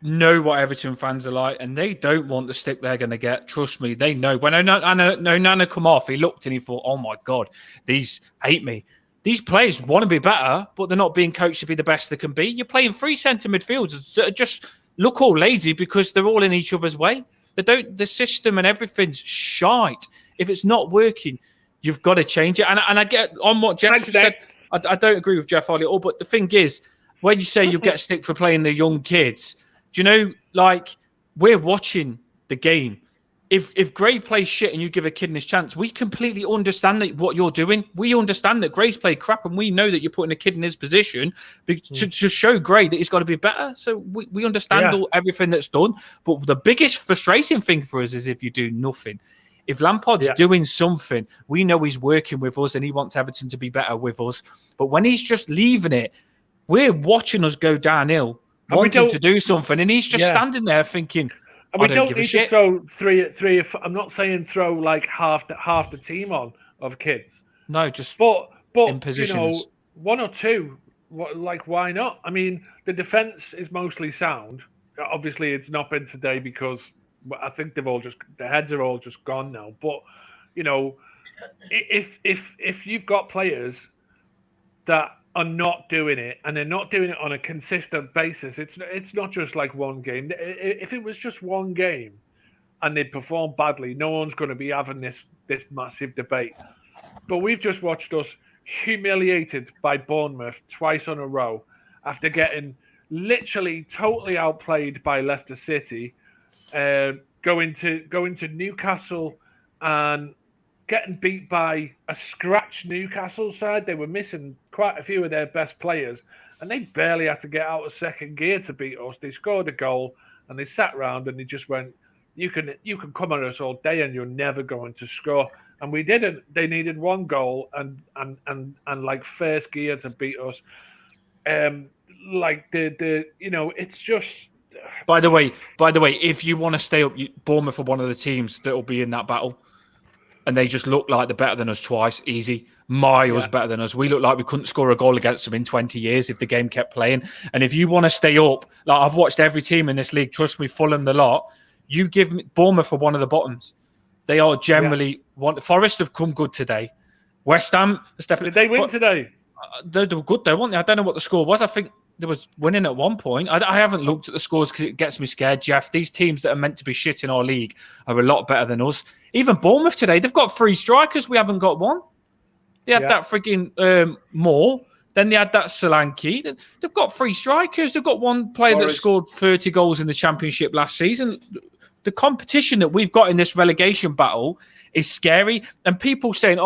know what Everton fans are like, and they don't want the stick they're going to get. Trust me, they know. When Onana come off, he looked and he thought, "Oh my God, these hate me." These players want to be better, but they're not being coached to be the best they can be. You're playing 3 centre midfielders that just look all lazy because they're all in each other's way. The system and everything's shite. If it's not working, you've got to change it. And I get on what Jeff just said. I don't agree with Jeff Harley at all. But the thing is, when you say you'll get stick for playing the young kids, do you know, like, we're watching the game. If Gray plays shit and you give a kid his chance, we completely understand that what you're doing. We understand that Gray's played crap, and we know that you're putting a kid in his position to show Gray that he's got to be better. So we understand everything that's done. But the biggest frustrating thing for us is if you do nothing. If Lampard's doing something, we know he's working with us and he wants Everton to be better with us. But when he's just leaving it, we're watching us go downhill, wanting to do something, and he's just standing there thinking, and we don't need to throw three. I'm not saying throw like half the team on of kids. No, just but in positions. You know, 1 or 2. Like, why not? I mean, the defense is mostly sound. Obviously, it's not been today because I think their heads are all just gone now. But you know, if you've got players that are not doing it, and they're not doing it on a consistent basis, it's not just like one game. If it was just one game and they perform badly, no one's going to be having this massive debate. But we've just watched us humiliated by Bournemouth twice in a row after getting literally totally outplayed by Leicester City, going to Newcastle and getting beat by a scratch Newcastle side. They were missing quite a few of their best players, and they barely had to get out of second gear to beat us. They scored a goal, and they sat around and they just went, "You can come on us all day, and you're never going to score." And we didn't. They needed 1 goal and like first gear to beat us. Like you know, it's just. By the way, if you want to stay up, Bournemouth are one of the teams that will be in that battle. And they just look like they're better than us twice. Easy. Miles better than us. We look like we couldn't score a goal against them in 20 years if the game kept playing. And if you want to stay up, like I've watched every team in this league, trust me, Fulham the lot, you give me Bournemouth for one of the bottoms. They are generally one. Forest have come good today. West Ham, did they win today? They were good though, weren't they? I don't know what the score was. I think there was winning at one point. I haven't looked at the scores because it gets me scared, Jeff. These teams that are meant to be shit in our league are a lot better than us. Even Bournemouth today, they've got 3 strikers. We haven't got one. They had that frigging Moore. Then they had that Solanke. They've got 3 strikers. They've got one player that scored 30 goals in the Championship last season. The competition that we've got in this relegation battle is scary. And people saying,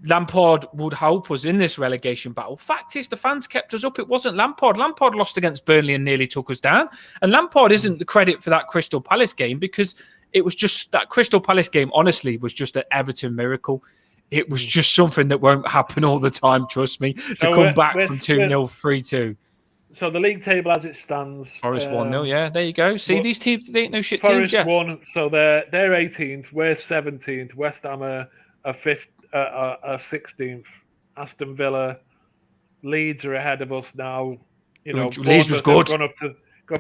Lampard would help us in this relegation battle. Fact is, the fans kept us up. It wasn't Lampard. Lampard lost against Burnley and nearly took us down. And Lampard isn't the credit for that Crystal Palace game because it was just that Crystal Palace game, honestly, was just an Everton miracle. It was just something that won't happen all the time, trust me, to come back from 2-0, 3-2. So the league table as it stands. Forest 1-0, yeah, there you go. See, these teams, they ain't no shit Forest teams, Jeff. won, so they're 18th. We're 17th. West Ham are 5th. 16th. Aston Villa, Leeds are ahead of us now. You know, Leeds was good.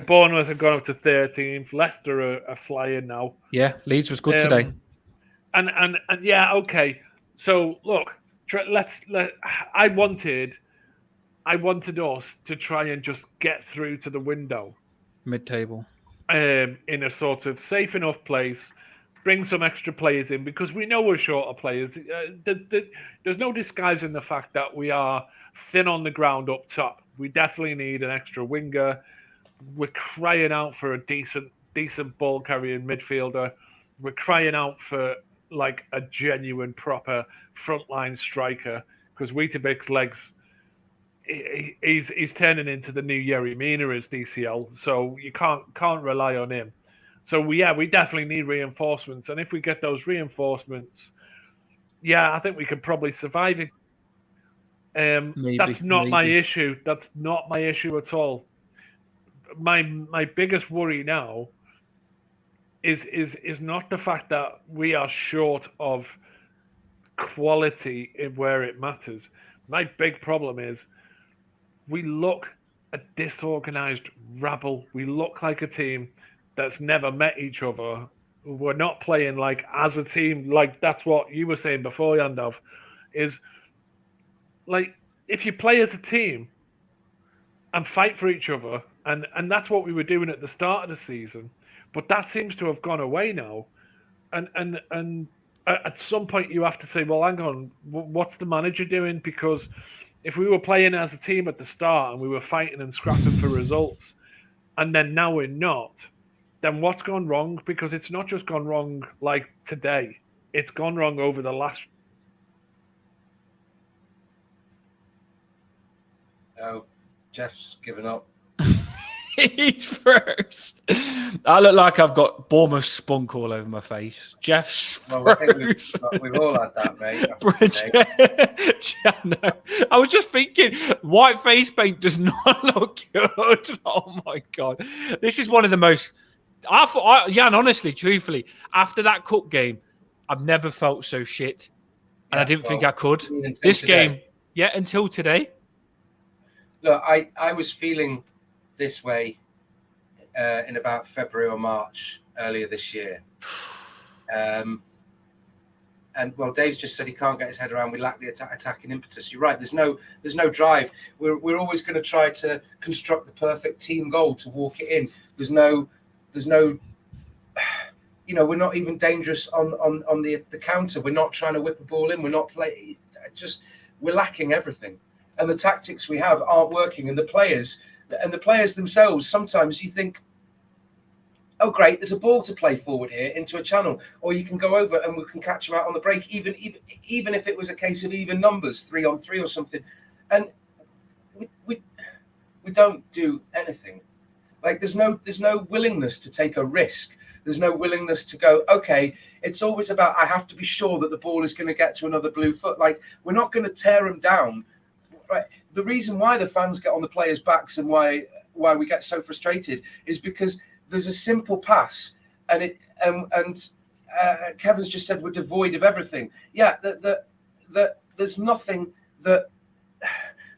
Bournemouth have gone up to 13th. Leicester are flying now. Yeah, Leeds was good today. And yeah, okay. So look, I wanted us to try and just get through to the window, mid-table, in a sort of safe enough place. Bring some extra players in because we know we're short of players. There's no disguising the fact that we are thin on the ground up top. We definitely need an extra winger. We're crying out for a decent ball carrying midfielder. We're crying out for like a genuine, proper frontline striker because Weetabix's legs, he's turning into the new Yerry Mina as DCL, so you can't rely on him. So we definitely need reinforcements, and if we get those reinforcements, I think we could probably survive it. That's not my issue. That's not my issue at all. My biggest worry now is not the fact that we are short of quality in where it matters. My big problem is we look a disorganized rabble. We look like a team that's never met each other. We're not playing like as a team. Like that's what you were saying before, Yandov, is like if you play as a team and fight for each other, and that's what we were doing at the start of the season, but that seems to have gone away now. And at some point you have to say, well, hang on, what's the manager doing? Because if we were playing as a team at the start and we were fighting and scrapping for results, and then now we're not, then what's gone wrong? Because it's not just gone wrong like today. It's gone wrong over the last... Oh, Jeff's given up. He's first. I look like I've got Bournemouth spunk all over my face. Jeff's first. We've all had that, mate. I was just thinking, white face paint does not look good. Oh my God. This is one of the most... Jan, honestly, truthfully, after that cup game, I've never felt so shit. And I didn't think I could. This game, until today. Look, I was feeling this way in about February or March earlier this year. And well, Dave's just said he can't get his head around. We lack the attacking impetus. You're right. There's no drive. We're always going to try to construct the perfect team goal to walk it in. There's no, we're not even dangerous on the counter. We're not trying to whip a ball in. We're not playing. We're lacking everything, and the tactics we have aren't working. And the players themselves, sometimes you think, oh great, there's a ball to play forward here into a channel, or you can go over and we can catch them out on the break, even if it was a case of even numbers, 3-on-3 or something, and we don't do anything. Like there's no willingness to take a risk. There's no willingness to go, okay, it's always about, I have to be sure that the ball is going to get to another blue foot. Like we're not going to tear them down. Right. The reason why the fans get on the players' backs and why we get so frustrated is because there's a simple pass, and Kevin's just said we're devoid of everything. Yeah, that there's nothing that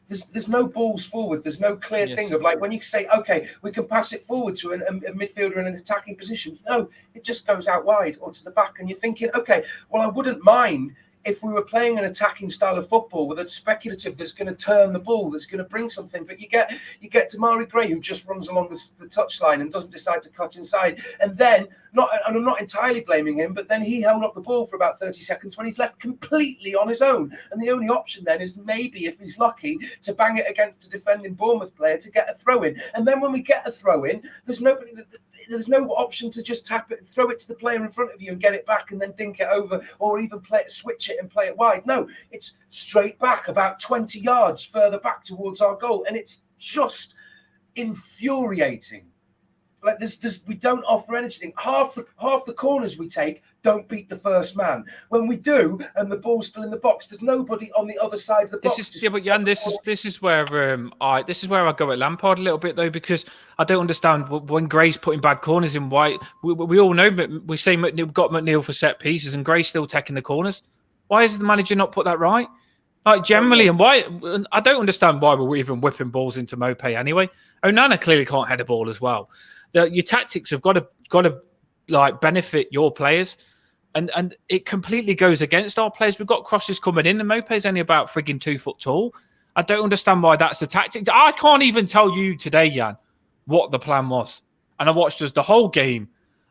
there's no balls forward. There's no clear thing of like when you say, okay, we can pass it forward to a midfielder in an attacking position. No, it just goes out wide or to the back, and you're thinking, okay, well, I wouldn't mind if we were playing an attacking style of football with a speculative that's going to turn the ball, that's going to bring something, but you get Damari Gray who just runs along the touchline and doesn't decide to cut inside, and then I'm not entirely blaming him, but then he held up the ball for about 30 seconds when he's left completely on his own, and the only option then is maybe, if he's lucky, to bang it against a defending Bournemouth player to get a throw in, and then when we get a throw in, there's no option to just tap it, throw it to the player in front of you and get it back and then dink it over, or even switch it and play it wide. No, it's straight back about 20 yards further back towards our goal, and it's just infuriating. Like we don't offer anything. Half the corners we take don't beat the first man. When we do, and the ball's still in the box, there's nobody on the other side of the box. But Jan, this is where I go at Lampard a little bit though, because I don't understand when Gray's putting bad corners in. Why we all know, we say we've got McNeil for set pieces, and Gray's still taking the corners. Why has the manager not put that right? Like generally, and why I don't understand why we're even whipping balls into Mopé anyway. Onana clearly can't head a ball as well. Your tactics have got to like benefit your players, and it completely goes against our players. We've got crosses coming in, and Mopé's only about frigging 2 foot tall. I don't understand why that's the tactic. I can't even tell you today, Jan, what the plan was. And I watched us the whole game,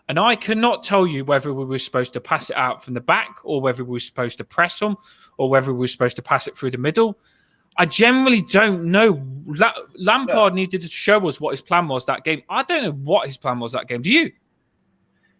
and I cannot tell you whether we were supposed to pass it out from the back, or whether we were supposed to press them, or whether we were supposed to pass it through the middle. I generally don't know. Lampard needed to show us what his plan was that game. I don't know what his plan was that game. Do you?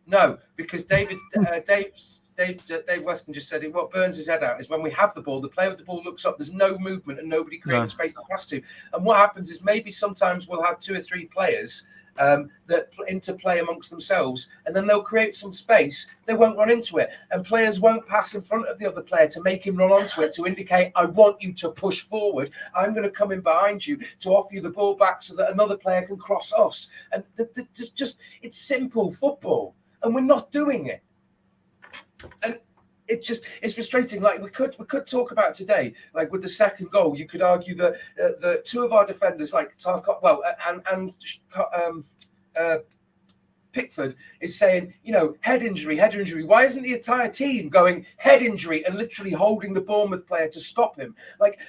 No, because Dave's Dave Weston just said it. What burns his head out is when we have the ball, the player with the ball looks up, there's no movement and nobody creating space to pass to. And what happens is maybe sometimes we'll have 2 or 3 players that interplay amongst themselves, and then they'll create some space. They won't run into it, and players won't pass in front of the other player to make him run onto it, to indicate, I want you to push forward. I'm going to come in behind you to offer you the ball back so that another player can cross us. And just it's simple football, and we're not doing it. And it's frustrating. Like we could talk about today, like with the second goal, you could argue that the 2 of our defenders, like Pickford, is saying, head injury. Why isn't the entire team going head injury and literally holding the Bournemouth player to stop him? Like,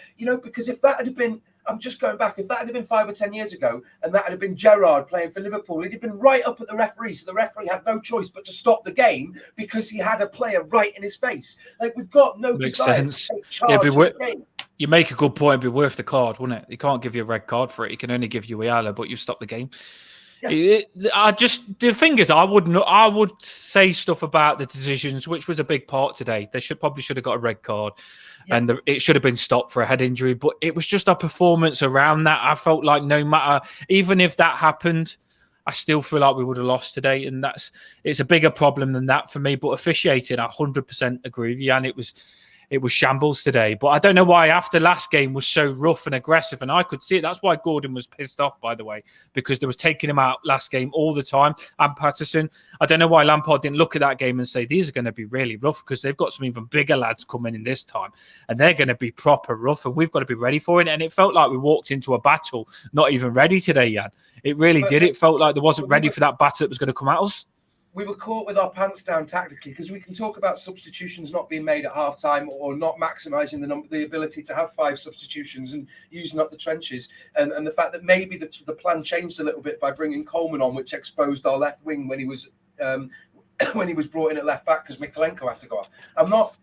because if that had been, I'm just going back, if that had been 5 or 10 years ago and that had been Gerrard playing for Liverpool, he'd have been right up at the referee. So the referee had no choice but to stop the game because he had a player right in his face. Like, we've got no desire to take charge of the game. You make a good point. It'd be worth the card, wouldn't it? He can't give you a red card for it. He can only give you a yellow, but you stop the game. Yeah. The thing is, I would say stuff about the decisions, which was a big part today. They probably should have got a red card, and it should have been stopped for a head injury. But it was just a performance around that. I felt like no matter, even if that happened, I still feel like we would have lost today, and it's a bigger problem than that for me. But officiating, I 100% agree with you, and it was shambles today. But I don't know why after last game was so rough and aggressive, and I could see it. That's why Gordon was pissed off, by the way, because they was taking him out last game all the time. And Patterson, I don't know why Lampard didn't look at that game and say, these are going to be really rough, because they've got some even bigger lads coming in this time, and they're going to be proper rough, and we've got to be ready for it. And it felt like we walked into a battle not even ready today, Jan. It really did. It felt like there wasn't ready for that battle that was going to come at us. We were caught with our pants down tactically, because we can talk about substitutions not being made at half-time or not maximising the ability to have 5 substitutions and using up the trenches, and the fact that maybe the plan changed a little bit by bringing Coleman on, which exposed our left wing when he was brought in at left back because Mikalenko had to go off. I'm not,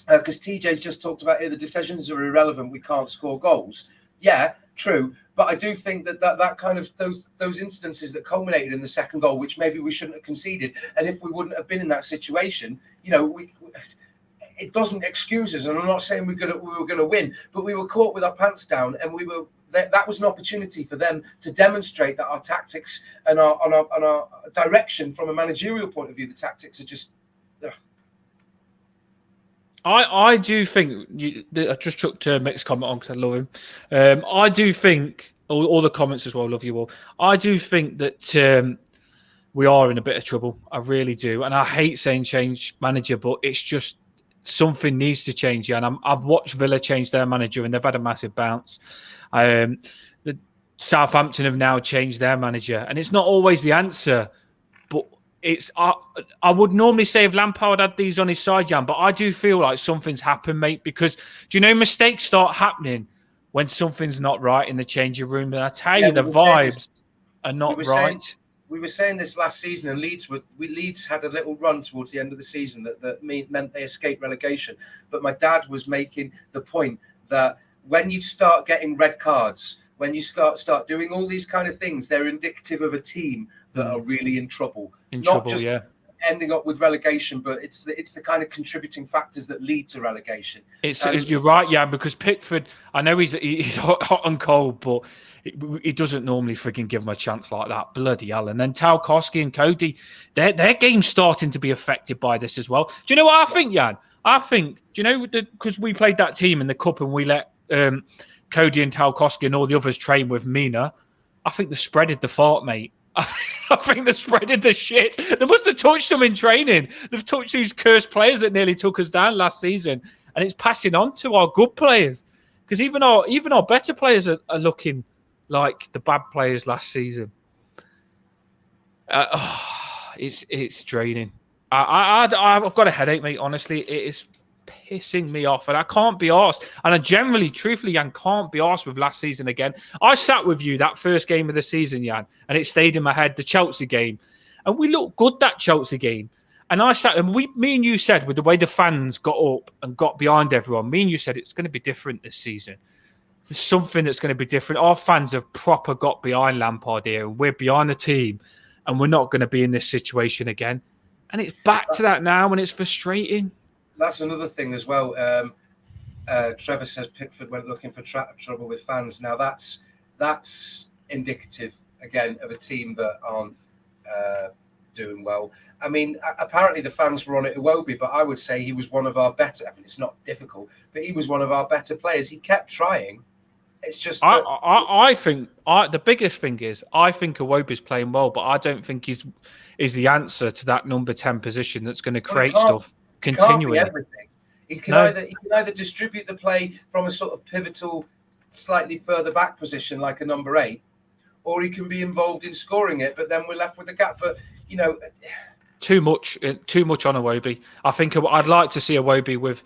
because TJ's just talked about here, the decisions are irrelevant, we can't score goals. Yeah, true. But I do think that kind of those incidences that culminated in the second goal, which maybe we shouldn't have conceded, and if we wouldn't have been in that situation, it doesn't excuse us. And I'm not saying we were going to win, but we were caught with our pants down, and that was an opportunity for them to demonstrate that our tactics and our direction from a managerial point of view, the tactics are just. I do think, I just chucked Mick's comment on because I love him. I do think, all the comments as well, love you all. I do think that we are in a bit of trouble. I really do. And I hate saying change manager, but it's just something needs to change. Yeah. And I've watched Villa change their manager, and they've had a massive bounce. The Southampton have now changed their manager, and it's not always the answer, but I would normally say if Lampard had these on his side, Jan, but I do feel like something's happened, mate, because do you know mistakes start happening when something's not right in the changing room? And I tell you, the vibes are not right. We were saying this last season, and Leeds had a little run towards the end of the season that meant they escaped relegation. But my dad was making the point that when you start getting red cards, when you start doing all these kind of things, they're indicative of a team that are really in trouble. Not just ending up with relegation, but it's the kind of contributing factors that lead to relegation. You're right, Jan, because Pickford, I know he's hot and cold, but he doesn't normally freaking give him a chance like that. Bloody hell. And then Tarkowski and Coady, their game's starting to be affected by this as well. Do you know what I think, Jan? Because we played that team in the cup and we let Coady and Tarkowski and all the others train with Mina, I think they spreaded the fart, mate. I think they spreaded the shit. They must have touched them in training. They've touched these cursed players that nearly took us down last season, and it's passing on to our good players. Because even our better players are looking like the bad players last season. It's draining. I've got a headache, mate. Honestly, it is pissing me off, and I can't be arsed. And I generally, truthfully, Jan, can't be arsed with last season again. I sat with you that first game of the season, Jan, and it stayed in my head, the Chelsea game. And we looked good that Chelsea game. And I sat, and me and you said, with the way the fans got up and got behind everyone, me and you said it's going to be different this season. There's something that's going to be different. Our fans have proper got behind Lampard here, and we're behind the team, and we're not going to be in this situation again. And it's back to that now, and it's frustrating. That's another thing as well. Trevor says Pickford went looking for trouble with fans. Now that's indicative again of a team that aren't doing well. I mean, apparently the fans were on it Iwobi, but I would say he was one of our better. I mean, it's not difficult, but he was one of our better players. He kept trying. It's just I think the biggest thing is I think Iwobi's playing well, but I don't think he's the answer to that number 10 position that's going to create stuff continually. He can either distribute the play from a sort of pivotal, slightly further back position like a number 8, or he can be involved in scoring it. But then we're left with a gap. But you know, too much on Iwobi. I think I'd like to see Iwobi with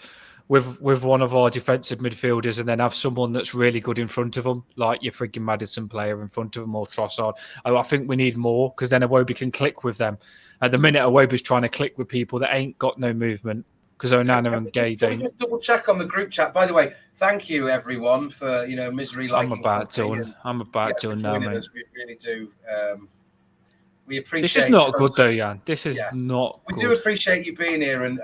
one of our defensive midfielders, and then have someone that's really good in front of them, like your frigging Madison player in front of them, or Trossard. I think we need more, because then Iwobi can click with them. At the minute, Iwobi's trying to click with people that ain't got no movement, because Onana and Gay don't. Just double check on the group chat. By the way, thank you everyone for misery. I'm about done now, mate. We really do. We appreciate. This is not good though, Jan. This is not. We do appreciate you being here and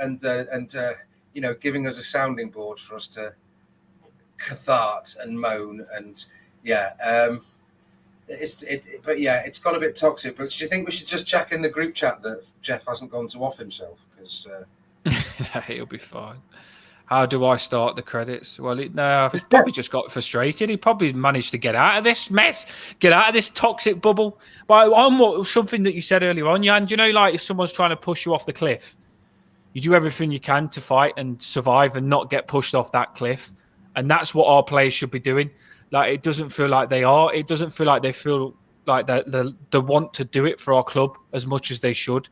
giving us a sounding board for us to cathart and moan and it's got a bit toxic. But do you think we should just check in the group chat that Jeff hasn't gone to off himself? Because he'll be fine. How do I start the credits? Well, he probably just got frustrated. He probably managed to get out of this mess, get out of this toxic bubble. But something that you said earlier on, Jan, do you know, like if someone's trying to push you off the cliff, you do everything you can to fight and survive and not get pushed off that cliff. And that's what our players should be doing. Like, it doesn't feel like they are. It doesn't feel like they feel like they want to do it for our club as much as they should.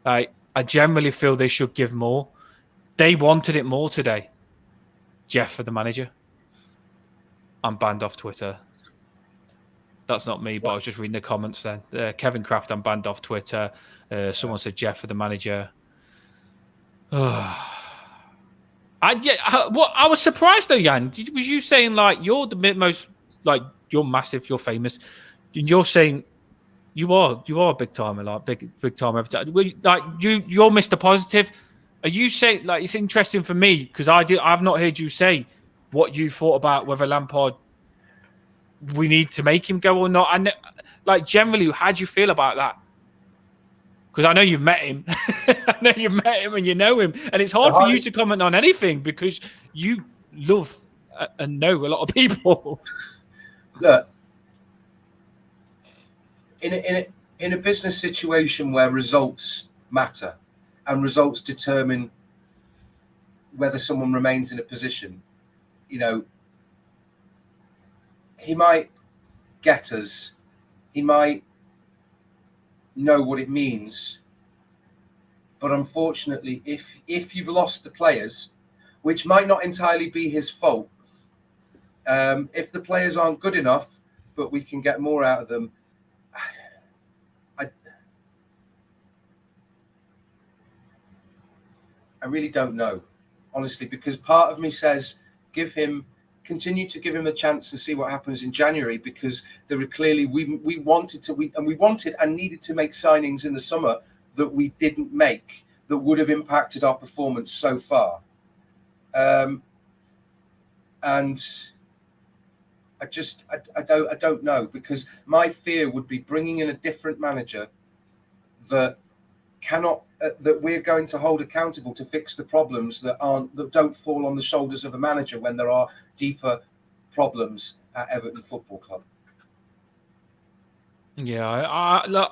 Like, I generally feel they should give more. They wanted it more today. Jeff, for the manager. I'm banned off Twitter. That's not me, but I was just reading the comments then. Kevin Kraft, I'm banned off Twitter. Someone said Jeff for the manager. I was surprised though, Jan. Was you saying like you're the most, like you're massive, you're famous, and you're saying you are a big timer, like big time every time. Like you're Mr. Positive. Are you saying, like, it's interesting for me because I've not heard you say what you thought about whether Lampard we need to make him go or not, and like generally, how do you feel about that? Because I know you've met him. I know you've met him and you know him. And it's hard for you to comment on anything because you love and know a lot of people. Look, in a business situation where results matter and results determine whether someone remains in a position, he might get us. He might know what it means, but unfortunately if you've lost the players, which might not entirely be his fault, if the players aren't good enough but we can get more out of them, I really don't know, honestly, because part of me says continue to give him a chance and see what happens in January, because there were clearly we wanted and needed to make signings in the summer that we didn't make that would have impacted our performance so far. And I don't know, because my fear would be bringing in a different manager that we're going to hold accountable to fix the problems that don't fall on the shoulders of a manager when there are deeper problems at Everton Football Club. Yeah,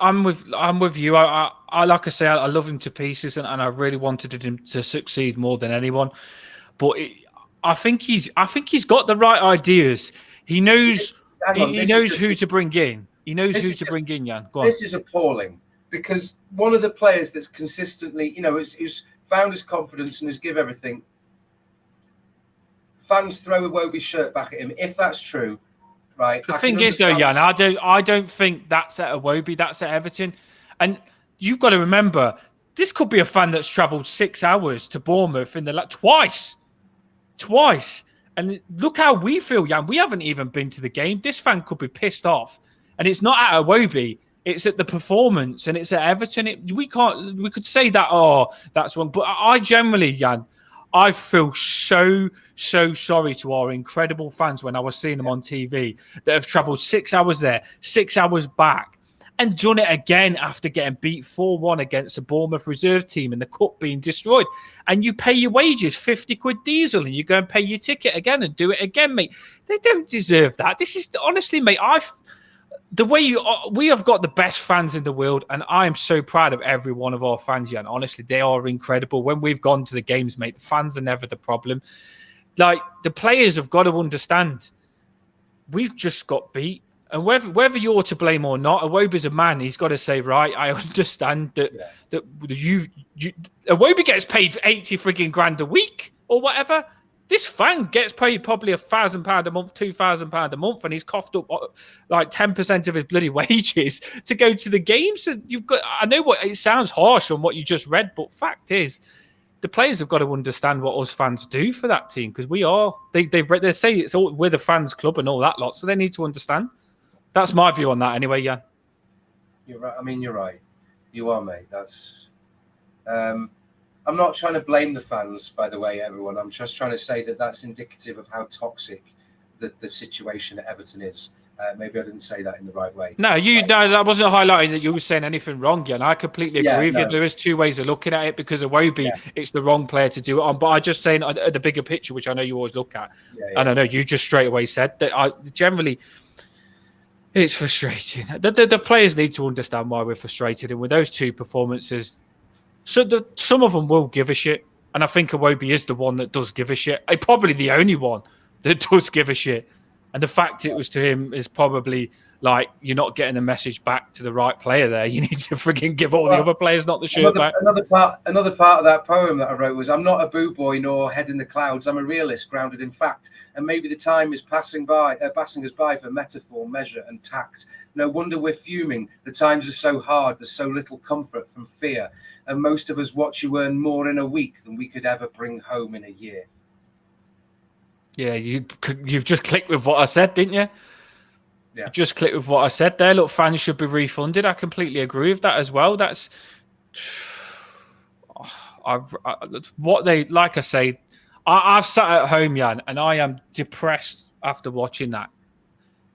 I'm with you. I like I say, I love him to pieces, and I really wanted him to succeed more than anyone. But I think he's got the right ideas. He knows who to bring in. He knows who to bring in. Jan, go on. This is appalling. Because one of the players that's consistently, who's found his confidence and has give everything, fans throw Iwobi's shirt back at him. If that's true, right? The thing is, though, Jan, I don't think that's at Iwobi. That's at Everton, and you've got to remember this could be a fan that's travelled 6 hours to Bournemouth in the twice, and look how we feel, Jan. We haven't even been to the game. This fan could be pissed off, and it's not at Iwobi. It's at the performance, and it's at Everton. We could say that, that's wrong. But I generally, Jan, I feel so sorry to our incredible fans when I was seeing them on TV that have travelled 6 hours there, 6 hours back, and done it again after getting beat 4-1 against the Bournemouth reserve team and the cup being destroyed. And you pay your wages, 50 quid diesel, and you go and pay your ticket again and do it again, mate. They don't deserve that. This is, honestly, mate, we have got the best fans in the world, and I am so proud of every one of our fans, Jan. Honestly, they are incredible. When we've gone to the games, mate, the fans are never the problem. Like, the players have got to understand, we've just got beat. And whether you're to blame or not, Iwobi's a man. He's got to say, right, I understand that Iwobi gets paid 80 frigging grand a week or whatever. This fan gets paid probably £1,000 a month, £2,000 a month, and he's coughed up like 10% of his bloody wages to go to the games. And I know what it sounds harsh on what you just read, but fact is, the players have got to understand what us fans do for that team, because they say we're the fans club and all that lot, so they need to understand. That's my view on that, anyway, Jan. You're right. I mean, you're right. You are, mate. That's. I'm not trying to blame the fans, by the way, everyone. I'm just trying to say that that's indicative of how toxic the situation at Everton is. Maybe I didn't say that in the right way. No, that wasn't highlighting that you were saying anything wrong, Jan. I completely agree with you. There is two ways of looking at it, because Iwobi, it's the wrong player to do it on. But I'm just saying at the bigger picture, which I know you always look at. And I know you just straight away said that generally, it's frustrating. The players need to understand why we're frustrated. And with those two performances, some of them will give a shit. And I think Iwobi is the one that does give a shit. Probably the only one that does give a shit. And the fact it was to him is probably like, you're not getting the message back to the right player there. You need to frigging give all the other players not the shirt back. Another part of that poem that I wrote was, I'm not a boo boy nor head in the clouds. I'm a realist grounded in fact. And maybe the time is passing us by for metaphor, measure and tact. No wonder we're fuming. The times are so hard. There's so little comfort from fear. And most of us watch you earn more in a week than we could ever bring home in a year. Yeah, you've just clicked with what I said, didn't you? Yeah. You just clicked with what I said there. Look, fans should be refunded. I completely agree with that as well. That's what they, like I say, I've sat at home, Jan, and I am depressed after watching that,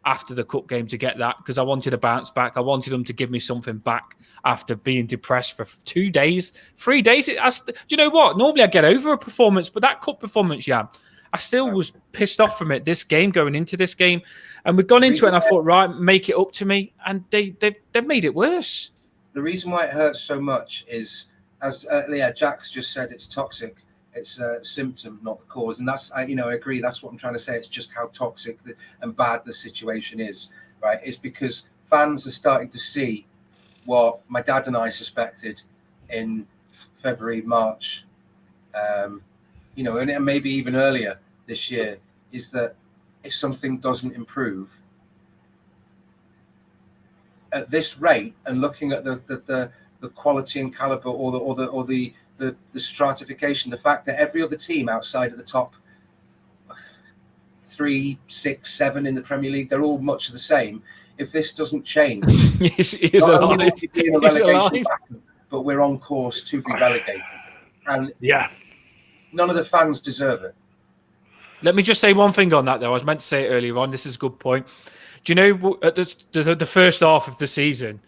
after the cup game, to get that, because I wanted a bounce back. I wanted them to give me something back after being depressed for 2 days, 3 days. Do you know what? Normally I get over a performance, but that cup performance, Jan, I still was pissed off from it, this game, going into this game. And we've gone into it and I thought, right, make it up to me. And they've made it worse. The reason why it hurts so much is, as Jack's just said, it's toxic. It's a symptom, not the cause. And that's, I agree. That's what I'm trying to say. It's just how toxic and bad the situation is, right? It's because fans are starting to see what my dad and I suspected in February, March, and maybe even earlier this year, is that if something doesn't improve at this rate, and looking at the quality and caliber or the stratification, the fact that every other team outside of the top 3, 6, 7 in the Premier League, they're all much the same. If this doesn't change, he's alive. But we're on course to be relegated. And none of the fans deserve it. Let me just say one thing on that, though. I was meant to say it earlier on. This is a good point. Do you know, at the first half of the season,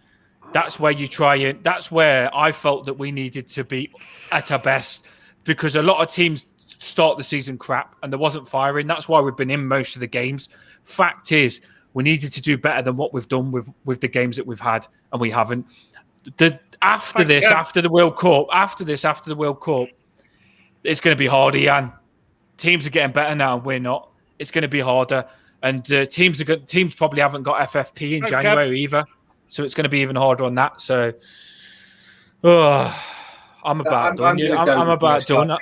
that's where you try it. That's where I felt that we needed to be at our best, because a lot of teams start the season crap and there wasn't firing. That's why we've been in most of the games. Fact is, we needed to do better than what we've done with the games that we've had, and we haven't. After the World Cup, it's going to be harder, Jan. Teams are getting better now, and we're not. It's going to be harder, and teams probably haven't got FFP in January either, so it's going to be even harder on that. So, I'm about done. I'm about done.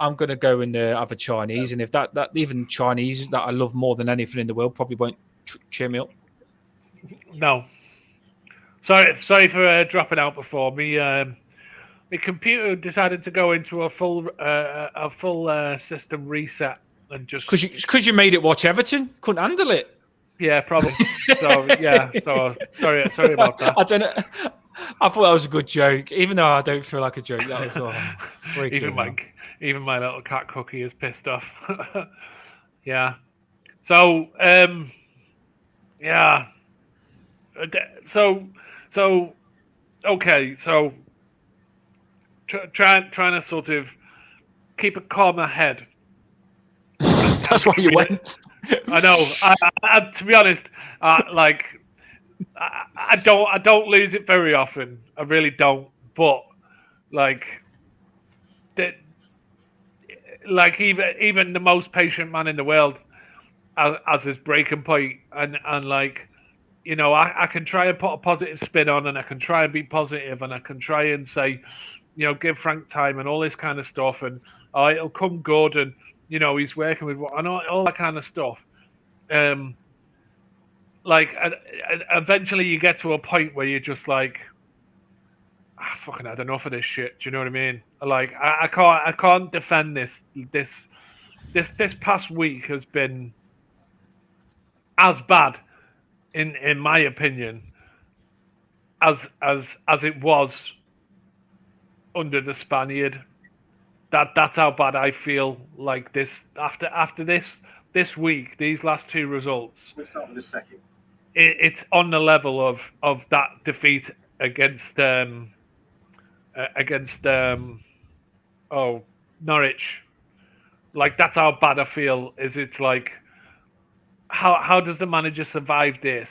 I'm going to go and have a Chinese, and if that even Chinese that I love more than anything in the world probably won't cheer me up. No. Sorry for dropping out before me. My computer decided to go into a full system reset, and just because you made it watch Everton, couldn't handle it. Yeah, probably. So yeah, so sorry about that. I don't know. I thought that was a good joke, even though I don't feel like a joke. That was freaking. Even my little cat Cookie is pissed off. Yeah. So yeah. So okay. So trying to sort of keep a calmer head. That's why you went. I know. I, to be honest, like I don't lose it very often. I really don't. But like even the most patient man in the world has his breaking point, and like, you know, I can try and put a positive spin on, and I can try and be positive, and I can try and say, you know, give Frank time and all this kind of stuff, and it'll come good, and you know, he's working with what, and all that kind of stuff. Like, eventually you get to a point where you're just like, I fucking had enough of this shit. Do you know what I mean? Like, I can't defend this past week has been as bad, in my opinion, as it was under the Spaniard. That's how bad I feel. Like this after this week, these last two results. We'll start with the second. It's on the level of that defeat against Norwich. Like, that's how bad I feel. It's like, how does the manager survive this?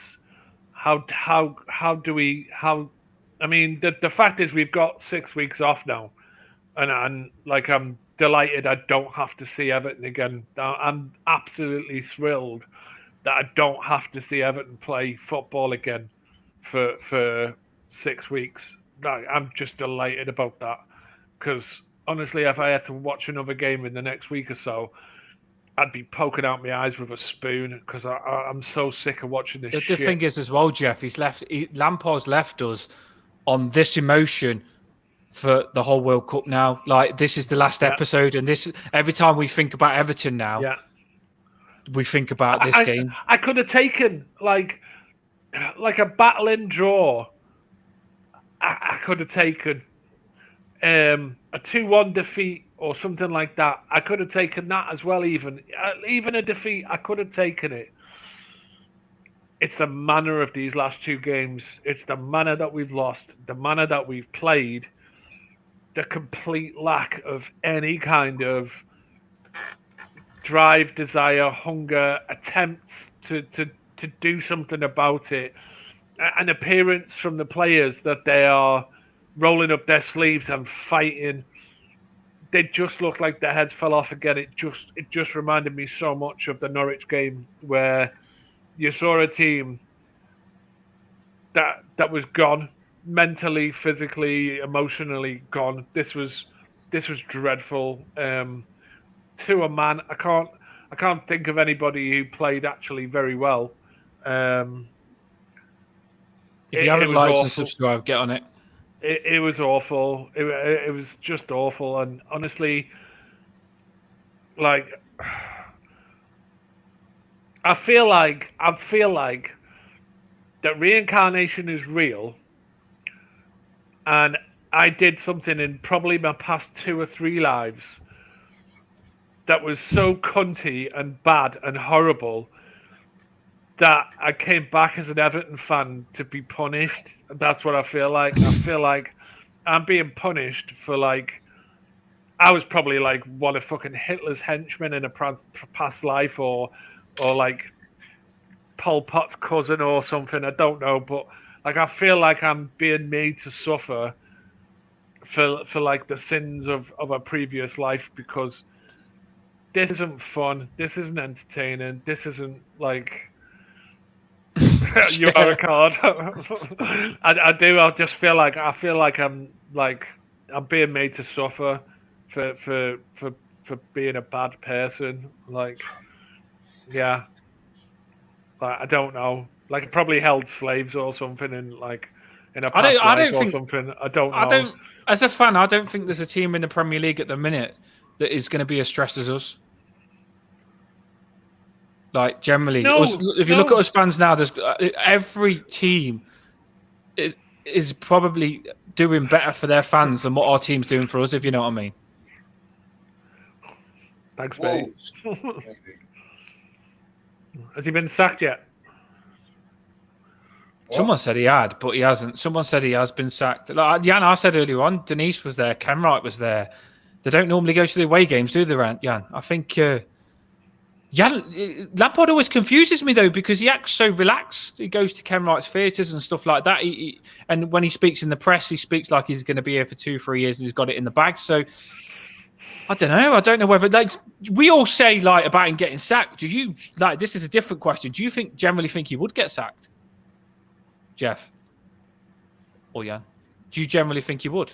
How do we? I mean, the fact is we've got 6 weeks off now, and like, I'm delighted I don't have to see Everton again. I'm absolutely thrilled that I don't have to see Everton play football again for 6 weeks. I'm just delighted about that, because honestly, if I had to watch another game in the next week or so, I'd be poking out my eyes with a spoon, because I'm so sick of watching this shit. The thing is as well, Jeff, Lampard's left us on this emotion for the whole World Cup now. Like, this is the last episode, and this, every time we think about Everton now, we think about this game. I could have taken like a battling draw. I could have taken a 2-1 defeat or something like that. I could have taken that as well. Even a defeat, I could have taken it. It's the manner of these last two games. It's the manner that we've lost, the manner that we've played, the complete lack of any kind of drive, desire, hunger, attempts to do something about it. An appearance from the players that they are rolling up their sleeves and fighting. They just look like their heads fell off again. It just reminded me so much of the Norwich game, where you saw a team that was gone, mentally, physically, emotionally gone. This was dreadful. To a man, I can't think of anybody who played actually very well. If you haven't liked and subscribed, get on it. It was awful. It was just awful, and honestly, like, I feel like that reincarnation is real, and I did something in probably my past 2 or 3 lives that was so cunty and bad and horrible that I came back as an Everton fan to be punished. That's what I feel like. I feel like I'm being punished for, like, I was probably like one of fucking Hitler's henchmen in a past life, or like Pol Pot's cousin or something. I don't know, but like, I feel like I'm being made to suffer for like the sins of a previous life, because this isn't fun. This isn't entertaining. This isn't like. You are a card. I do. I just feel like I'm being made to suffer for being a bad person. Like, yeah. Like, I don't know. Like, I probably held slaves or something in a past life or something. I don't know. As a fan, I don't think there's a team in the Premier League at the minute that is going to be as stressed as us. Like generally, No, if you look at us fans now, there's every team is probably doing better for their fans than what our team's doing for us. If you know what I mean. Thanks, mate. Has he been sacked yet? What? Someone said he had, but he hasn't. Someone said he has been sacked. Like Jan, I said earlier on, Denise was there, Kenwright was there. They don't normally go to the away games, do they, Jan? I think Lampard always confuses me, though, because he acts so relaxed. He goes to Kenwright's theatres and stuff like that. And when he speaks in the press, he speaks like he's going to be here for 2-3 years and he's got it in the bag. So I don't know. I don't know whether we all say about him getting sacked. Do you this is a different question. Do you generally think he would get sacked? Jeff or Jan? Do you generally think he would?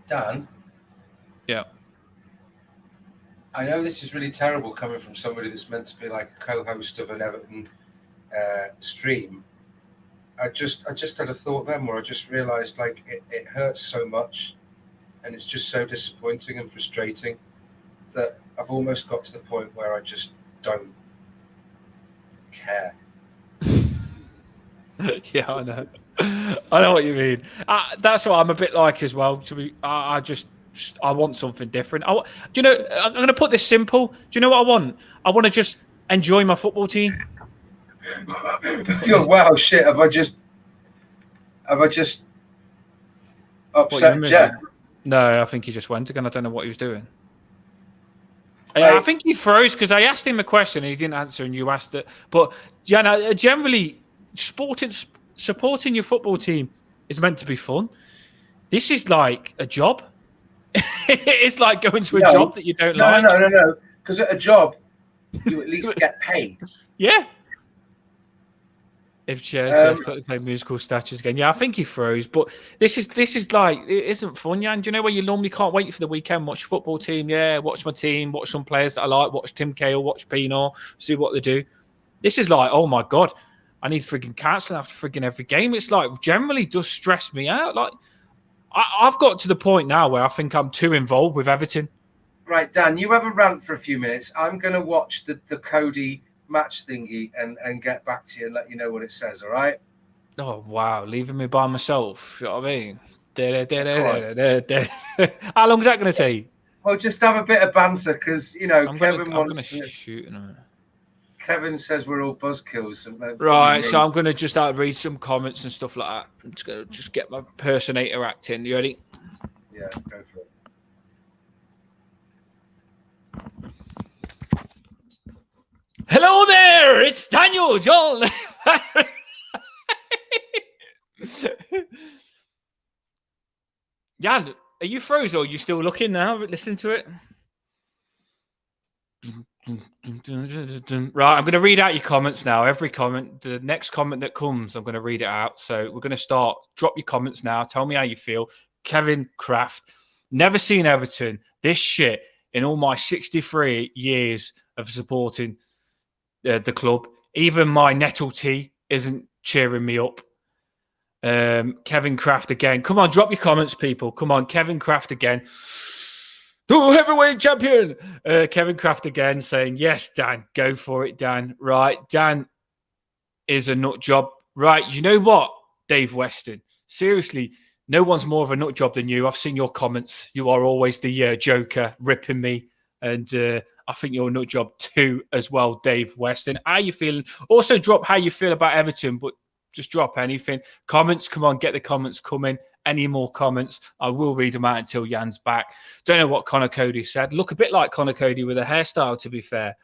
Dan? Yeah. I know this is really terrible coming from somebody that's meant to be like a co-host of an Everton stream. I just had a thought then where I just realised it hurts so much and it's just so disappointing and frustrating that I've almost got to the point where I just don't care. Yeah, I know. I know what you mean. That's what I'm a bit like as well. I want something different. Do you know? I'm going to put this simple. Do you know what I want? I want to just enjoy my football team. Wow, shit! Have I just upset Jeff? No, I think he just went again. I don't know what he was doing. I think he froze because I asked him a question and he didn't answer, and you asked it. But yeah, generally, supporting your football team is meant to be fun. This is like a job. It's like going to a job that you don't like. No. Because at a job, you at least get paid. Yeah. If Cherries play musical statues again, yeah, I think he froze. But this is like, it isn't fun, Jan. Do you know where you normally can't wait for the weekend? Watch football team, yeah. Watch my team. Watch some players that I like. Watch Tim Cahill. Watch Pino. See what they do. This is like, oh my god, I need frigging counselling after frigging every game. It's like generally does stress me out. Like I've got to the point now where I think I'm too involved with Everton. Right, Dan, you have a rant for a few minutes. I'm going to watch the Coady match thingy and get back to you and let you know what it says, all right? Oh, wow. Leaving me by myself. You know what I mean? How long is that going to take? Well, just have a bit of banter because, Kevin wants to shoot in a minute. Kevin says we're all buzzkills. Right, so I'm going to just read some comments and stuff like that. I'm just going to get my impersonator acting. You ready? Yeah, go for it. Hello there, it's Daniel John. Jan, are you froze or are you still looking now? Listen to it. Right, I'm going to read out your comments now. Every comment, the next comment that comes, I'm going to read it out. So we're going to start. Drop your comments now. Tell me how you feel. Kevin Kraft, never seen Everton this shit in all my 63 years of supporting the club. Even my nettle tea isn't cheering me up. Kevin Kraft again. Come on, drop your comments, people. Come on, Kevin Kraft again. Oh, heavyweight champion. Kevin Kraft again saying, yes, Dan, go for it, Dan. Right, Dan is a nut job. Right, you know what, Dave Weston? Seriously, no one's more of a nut job than you. I've seen your comments. You are always the joker, ripping me. And I think you're a nut job too as well, Dave Weston. How you feeling? Also drop how you feel about Everton, but just drop anything. Comments, come on, get the comments coming. Any more comments, I will read them out until Jan's back. Don't know what Conor Coady said. Look a bit like Conor Coady with a hairstyle, to be fair.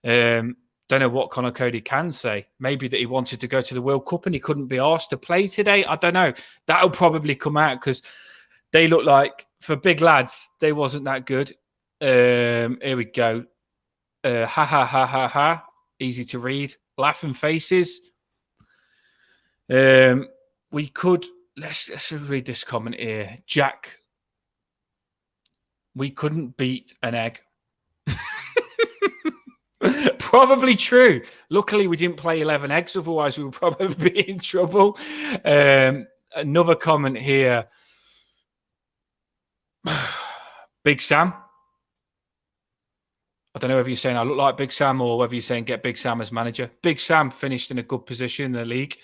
Don't know what Conor Coady can say. Maybe that he wanted to go to the World Cup and he couldn't be asked to play today. I don't know. That'll probably come out because they look like, for big lads, they wasn't that good. Here we go. Ha ha ha ha ha. Easy to read. Laughing faces. We could let's read this comment here. Jack. We couldn't beat an egg. Probably true. Luckily, we didn't play 11 eggs. Otherwise, we would probably be in trouble. Another comment here. Big Sam. I don't know whether you're saying I look like Big Sam or whether you're saying get Big Sam as manager. Big Sam finished in a good position in the league.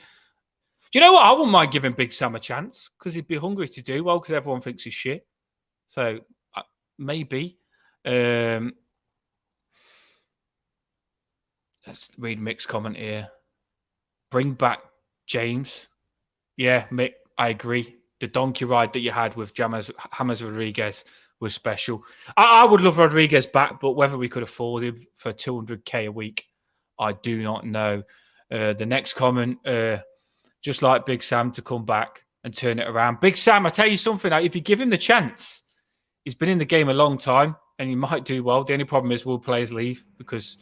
Do you know what? I wouldn't mind giving Big Sam a chance because he'd be hungry to do well because everyone thinks he's shit. So maybe. Let's read Mick's comment here. Bring back James. Yeah, Mick, I agree. The donkey ride that you had with James Rodriguez was special. I would love Rodriguez back, but whether we could afford him for 200k a week, I do not know. The next comment, just like Big Sam to come back and turn it around. Big Sam, I tell you something, if you give him the chance, he's been in the game a long time and he might do well. The only problem is will players leave because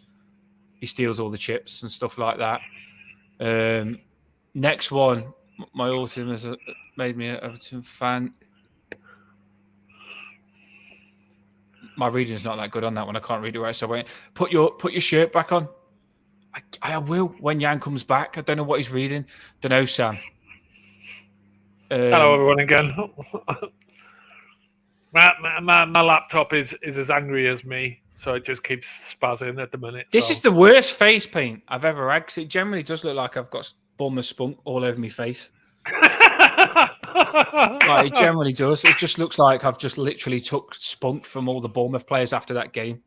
he steals all the chips and stuff like that. Next one, my autism has made me an Everton fan. My reading's not that good on that one. I can't read it right. So wait, put your shirt back on. I will when Jan comes back. I don't know what he's reading. Don't know, Sam. Hello, everyone again. My laptop is as angry as me, so it just keeps spazzing at the minute. This is the worst face paint I've ever had. 'Cause it generally does look like I've got Bournemouth spunk all over my face. Like, it generally does. It just looks like I've just literally took spunk from all the Bournemouth players after that game.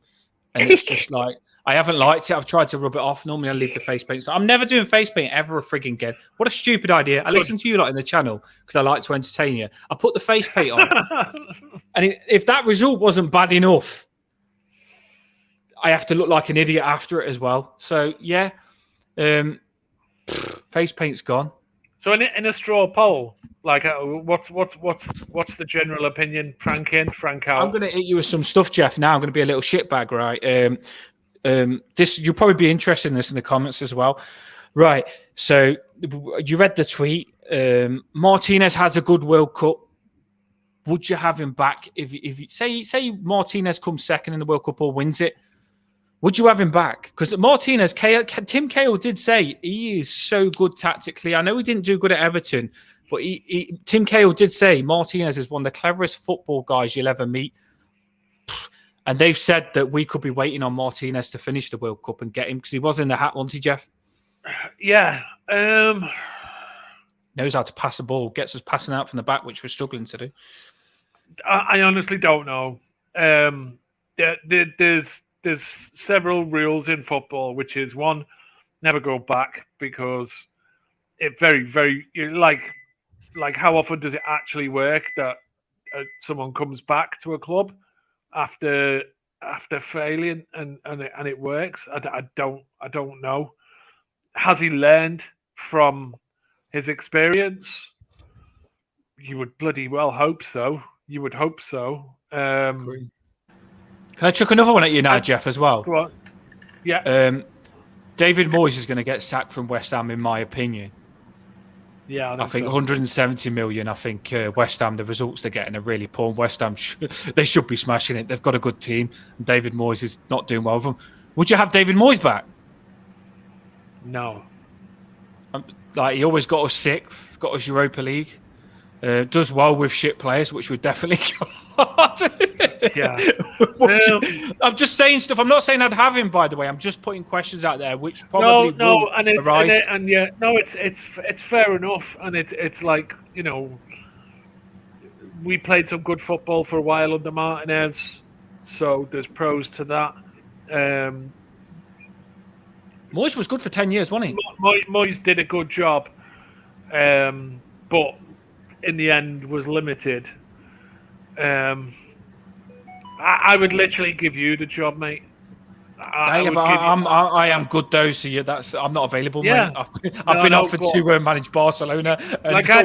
And it's just like, I haven't liked it. I've tried to rub it off. Normally I leave the face paint. So I'm never doing face paint ever frigging again. What a stupid idea. I listen to you lot in the channel because I like to entertain you. I put the face paint on. And if that result wasn't bad enough, I have to look like an idiot after it as well. So, yeah. Face paint's gone. So in a straw poll, like what's the general opinion? Frank in, Frank out. I'm going to hit you with some stuff, Jeff. Now I'm going to be a little shitbag, right? This you'll probably be interested in this in the comments as well, right? So you read the tweet. Martinez has a good World Cup. Would you have him back if you say Martinez comes second in the World Cup or wins it? Would you have him back? Because Martinez, Tim Cahill did say he is so good tactically. I know he didn't do good at Everton, but Tim Cahill did say Martinez is one of the cleverest football guys you'll ever meet. And they've said that we could be waiting on Martinez to finish the World Cup and get him because he was in the hat, wasn't he, Jeff? Yeah. Knows how to pass the ball, gets us passing out from the back, which we're struggling to do. I honestly don't know. There's several rules in football, which is one, never go back because it very like how often does it actually work that someone comes back to a club after failing and it works? I don't know. Has he learned from his experience? You would bloody well hope so. You would hope so. Can I chuck another one at you now, Jeff, as well? Go on. Yeah. David Moyes is going to get sacked from West Ham, in my opinion. Yeah, I think 170 million. I think West Ham, the results they're getting are really poor. West Ham, they should be smashing it. They've got a good team. And David Moyes is not doing well with them. Would you have David Moyes back? No. Like, he always got us sixth, got us Europa League. Does well with shit players, which would definitely Yeah. I'm just saying stuff. I'm not saying I'd have him, by the way. I'm just putting questions out there, which probably will arise. It's fair enough, and it's like, you know, we played some good football for a while under Martinez, so there's pros to that. Moyes was good for 10 years, wasn't he? Moyes did a good job, but in the end was limited. I would literally give you the job, mate. I am good though, so I'm not available, yeah. mate. I've been offered to manage Barcelona. And like I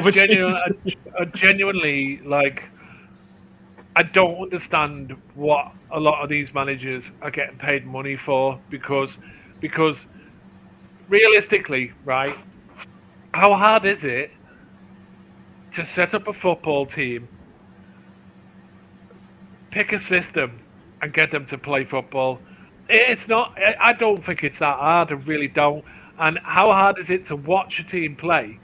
genuinely, like, I don't understand what a lot of these managers are getting paid money for because realistically, right, how hard is it to set up a football team, pick a system, and get them to play football? It's not. I don't think it's that hard. I really don't. And how hard is it to watch a team play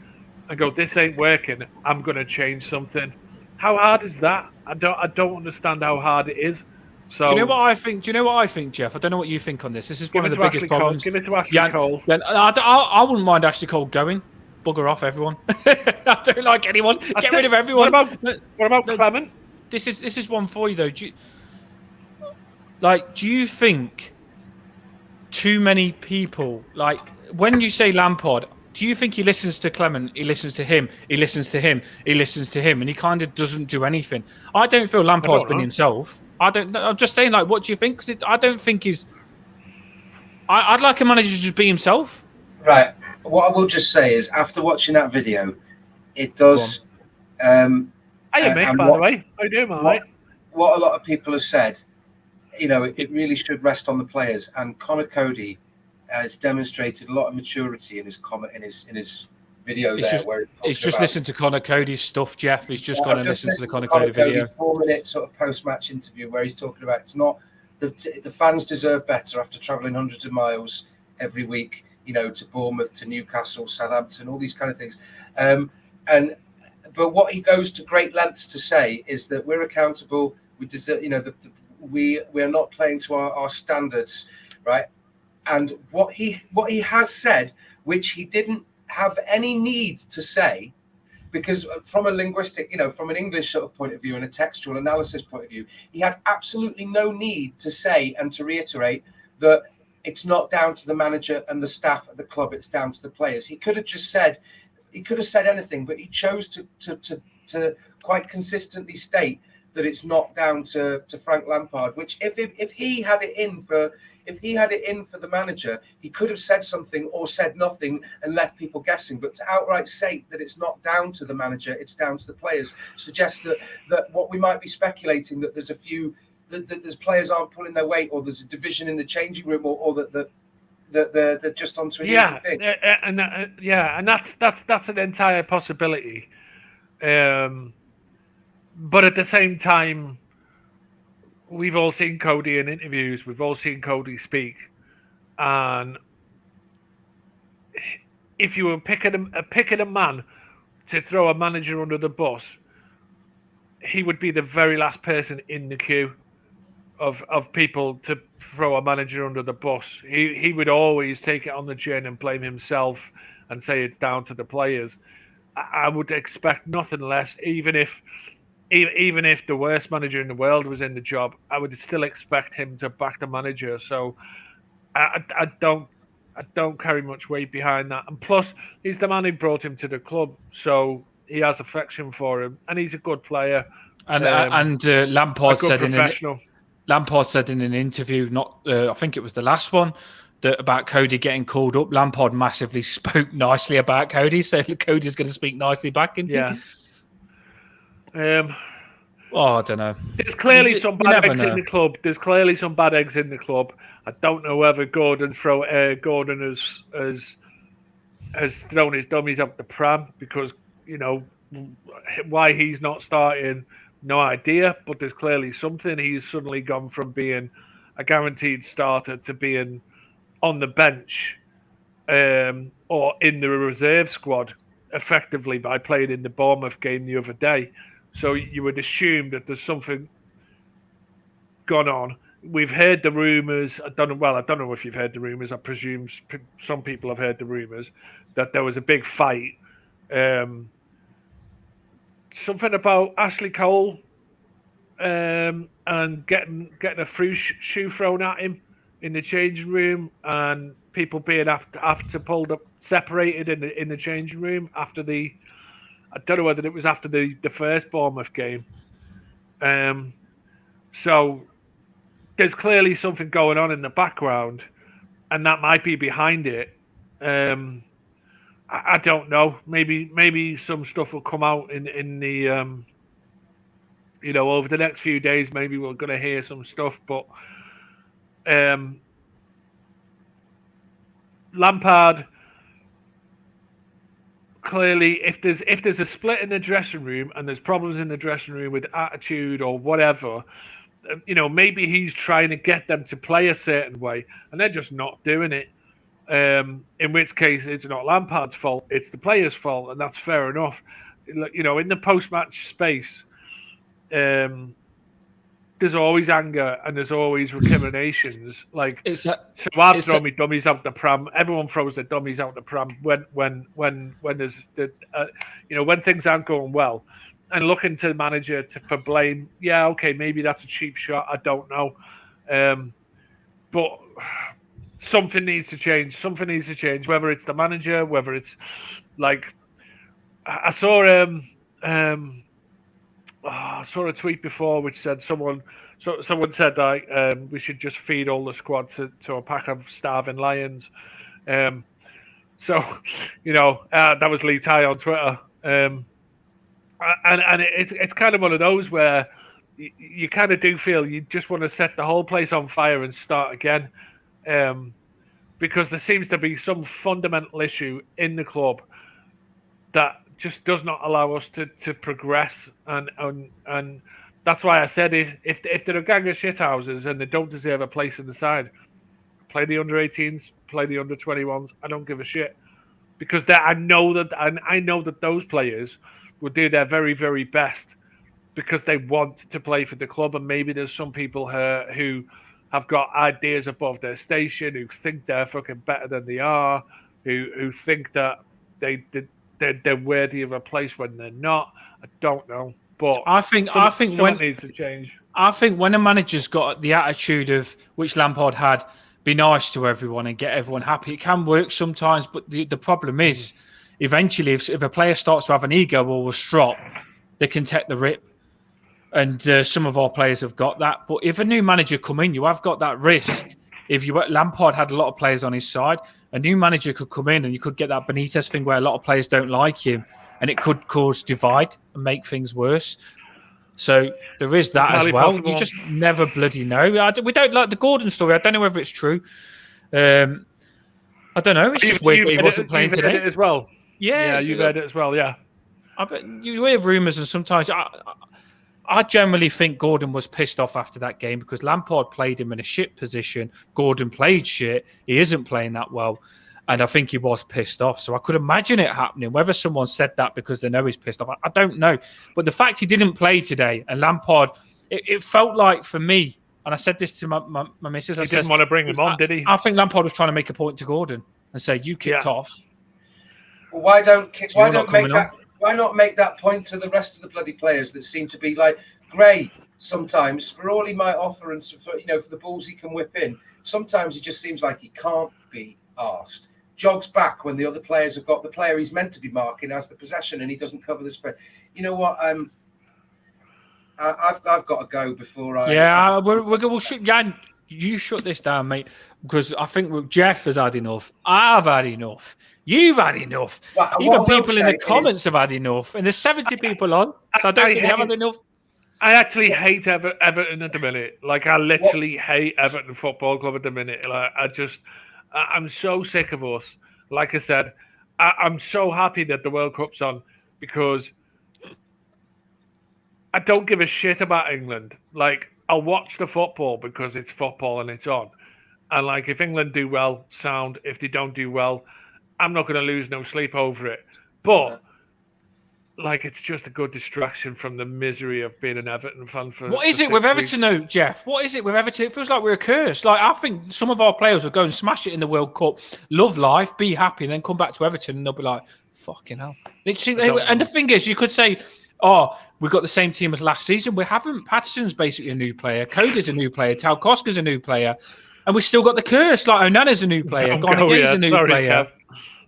and go, "This ain't working. I'm going to change something"? How hard is that? I don't understand how hard it is. So, do you know what I think? Do you know what I think, Jeff? I don't know what you think on this. This is one of the biggest problems. Give it to Ashley Cole. Yeah, I wouldn't mind Ashley Cole going. Bugger off, everyone. I don't like anyone. Get rid of everyone. What about Clement? This is one for you though. Do you think too many people, like when you say Lampard, do you think he listens to Clement? He listens to him. He listens to him. He listens to him, and he kind of doesn't do anything. I don't feel Lampard's been himself. I'm just saying, like, what do you think? Because I don't think he's. I'd like a manager to just be himself. Right. What I will just say is, after watching that video, it does. Hey, Mick, by the way. How you doing, mate? What a lot of people have said, you know, it really should rest on the players. And Conor Coady has demonstrated a lot of maturity in his comment in his video where he's just listened to Conor Coady's stuff, Jeff. He's just gone and listened to the Conor Coady video. 4-minute sort of post-match interview where he's talking about it's not the fans deserve better after travelling hundreds of miles every week, you know, to Bournemouth, to Newcastle, Southampton, all these kind of things. But what he goes to great lengths to say is that we're accountable. We deserve, you know, we are not playing to our standards, right? And what he has said, which he didn't have any need to say, because from a linguistic, you know, from an English sort of point of view and a textual analysis point of view, he had absolutely no need to say and to reiterate that it's not down to the manager and the staff at the club, it's down to the players. He could have just said, anything, but he chose to quite consistently state that it's not down to Frank Lampard, which if he had it in for the manager, he could have said something or said nothing and left people guessing. But to outright say that it's not down to the manager, it's down to the players, suggests that what we might be speculating, that there's a few that there's players aren't pulling their weight, or there's a division in the changing room, or that they're just onto an easy thing. And that's an entire possibility. But at the same time, we've all seen Coady in interviews. We've all seen Coady speak, and if you were picking a man to throw a manager under the bus, he would be the very last person in the queue of people to throw a manager under the bus. He would always take it on the chin and blame himself and say it's down to the players. I would expect nothing less, even if the worst manager in the world was in the job, I would still expect him to back the manager. So I don't carry much weight behind that. And plus, he's the man who brought him to the club, so he has affection for him, and he's a good player. And Lampard said in an interview, I think it was the last one, that about Coady getting called up. Lampard massively spoke nicely about Coady, so Cody's going to speak nicely back into. Yeah. I don't know. There's clearly some bad eggs in the club. There's clearly some bad eggs in the club. I don't know whether Gordon has thrown his dummies up the pram, because, you know, why he's not starting, no idea. But there's clearly something. He's suddenly gone from being a guaranteed starter to being on the bench or in the reserve squad, effectively, by playing in the Bournemouth game the other day. So you would assume that there's something gone on. We've heard the rumours. I don't know if you've heard the rumours. I presume some people have heard the rumours that there was a big fight. Something about Ashley Cole and getting a free shoe thrown at him in the changing room, and people being after pulled up, separated in the changing room after the. I don't know whether it was after the first Bournemouth game. So there's clearly something going on in the background, and that might be behind it. I don't know. Maybe some stuff will come out in the over the next few days. Maybe we're going to hear some stuff, but Lampard. Clearly, if there's a split in the dressing room and there's problems in the dressing room with attitude or whatever, maybe he's trying to get them to play a certain way and they're just not doing it. In which case, it's not Lampard's fault; it's the players' fault, and that's fair enough. In the post-match space, there's there's always anger and there's always recriminations. Like, so I've thrown my dummies out the pram. Everyone throws their dummies out the pram when there's when things aren't going well, and looking to the manager for blame. Yeah, okay, maybe that's a cheap shot. I don't know, but something needs to change. Something needs to change. Whether it's the manager, whether it's like I saw I saw a tweet before which said someone said that we should just feed all the squad to a pack of starving lions. So that was Lee Ty on Twitter, and it's kind of one of those where you kind of do feel you just want to set the whole place on fire and start again, because there seems to be some fundamental issue in the club that just does not allow us to progress, and that's why I said if they're a gang of shithouses and they don't deserve a place in the side, play the under-18s, play the under-21s. I don't give a shit, because I know that those players will do their very, very best because they want to play for the club, and maybe there's some people here who have got ideas above their station, who think they're fucking better than they are, who think that they're worthy of a place when they're not. I don't know, but I think when needs to change. I think when a manager's got the attitude of which Lampard had, be nice to everyone and get everyone happy, it can work sometimes. But the problem is, eventually, if a player starts to have an ego or a strop, they can take the rip. And some of our players have got that. But if a new manager come in, you have got that risk. Lampard had a lot of players on his side, a new manager could come in and you could get that Benitez thing where a lot of players don't like him, and it could cause divide and make things worse. So there is that as well. Possible. You just never bloody know. We don't like the Gordon story. I don't know whether it's true. I don't know. It's just weird that he wasn't playing today. You've heard it as well. Yeah, you've heard it as well. Yeah. You hear rumours, and sometimes I generally think Gordon was pissed off after that game because Lampard played him in a shit position. Gordon played shit. He isn't playing that well. And I think he was pissed off. So I could imagine it happening. Whether someone said that because they know he's pissed off, I don't know. But the fact he didn't play today and Lampard, it felt like for me, and I said this to my missus. He didn't want to bring him on, did he? I think Lampard was trying to make a point to Gordon and say, you kicked off. Well, why not make that point to the rest of the bloody players that seem to be like Gray sometimes, for all he might offer and for the balls he can whip in, sometimes it just seems like he can't be arsed. Jogs back when the other players have got the player he's meant to be marking as the possession and he doesn't cover the spread. You know what? I've got to go before I... Yeah, we'll shut... Jan, you shut this down, mate, because I think Jeff has had enough. I've had enough. You've had enough. Well, even people in the comments have had enough. And there's 70 people on, so I don't think they have had enough. I actually hate Everton at the minute. Like, I literally hate Everton Football Club at the minute. Like, I'm so sick of us. Like I said, I'm so happy that the World Cup's on because I don't give a shit about England. Like, I'll watch the football because it's football and it's on. And, like, if England do well, sound. If they don't do well, I'm not going to lose no sleep over it. But, like, it's just a good distraction from the misery of being an Everton fan for... What is it with Everton, though, Jeff? What is it with Everton? It feels like we're a curse. Like, I think some of our players will go and smash it in the World Cup, love life, be happy, and then come back to Everton and they'll be like, fucking hell. And the thing is, you could say, we've got the same team as last season. We haven't. Patterson's basically a new player. Cody's a new player. Talkoska's a new player. And we've still got the curse. Like, Onana's a new player. Gonagui's a new player.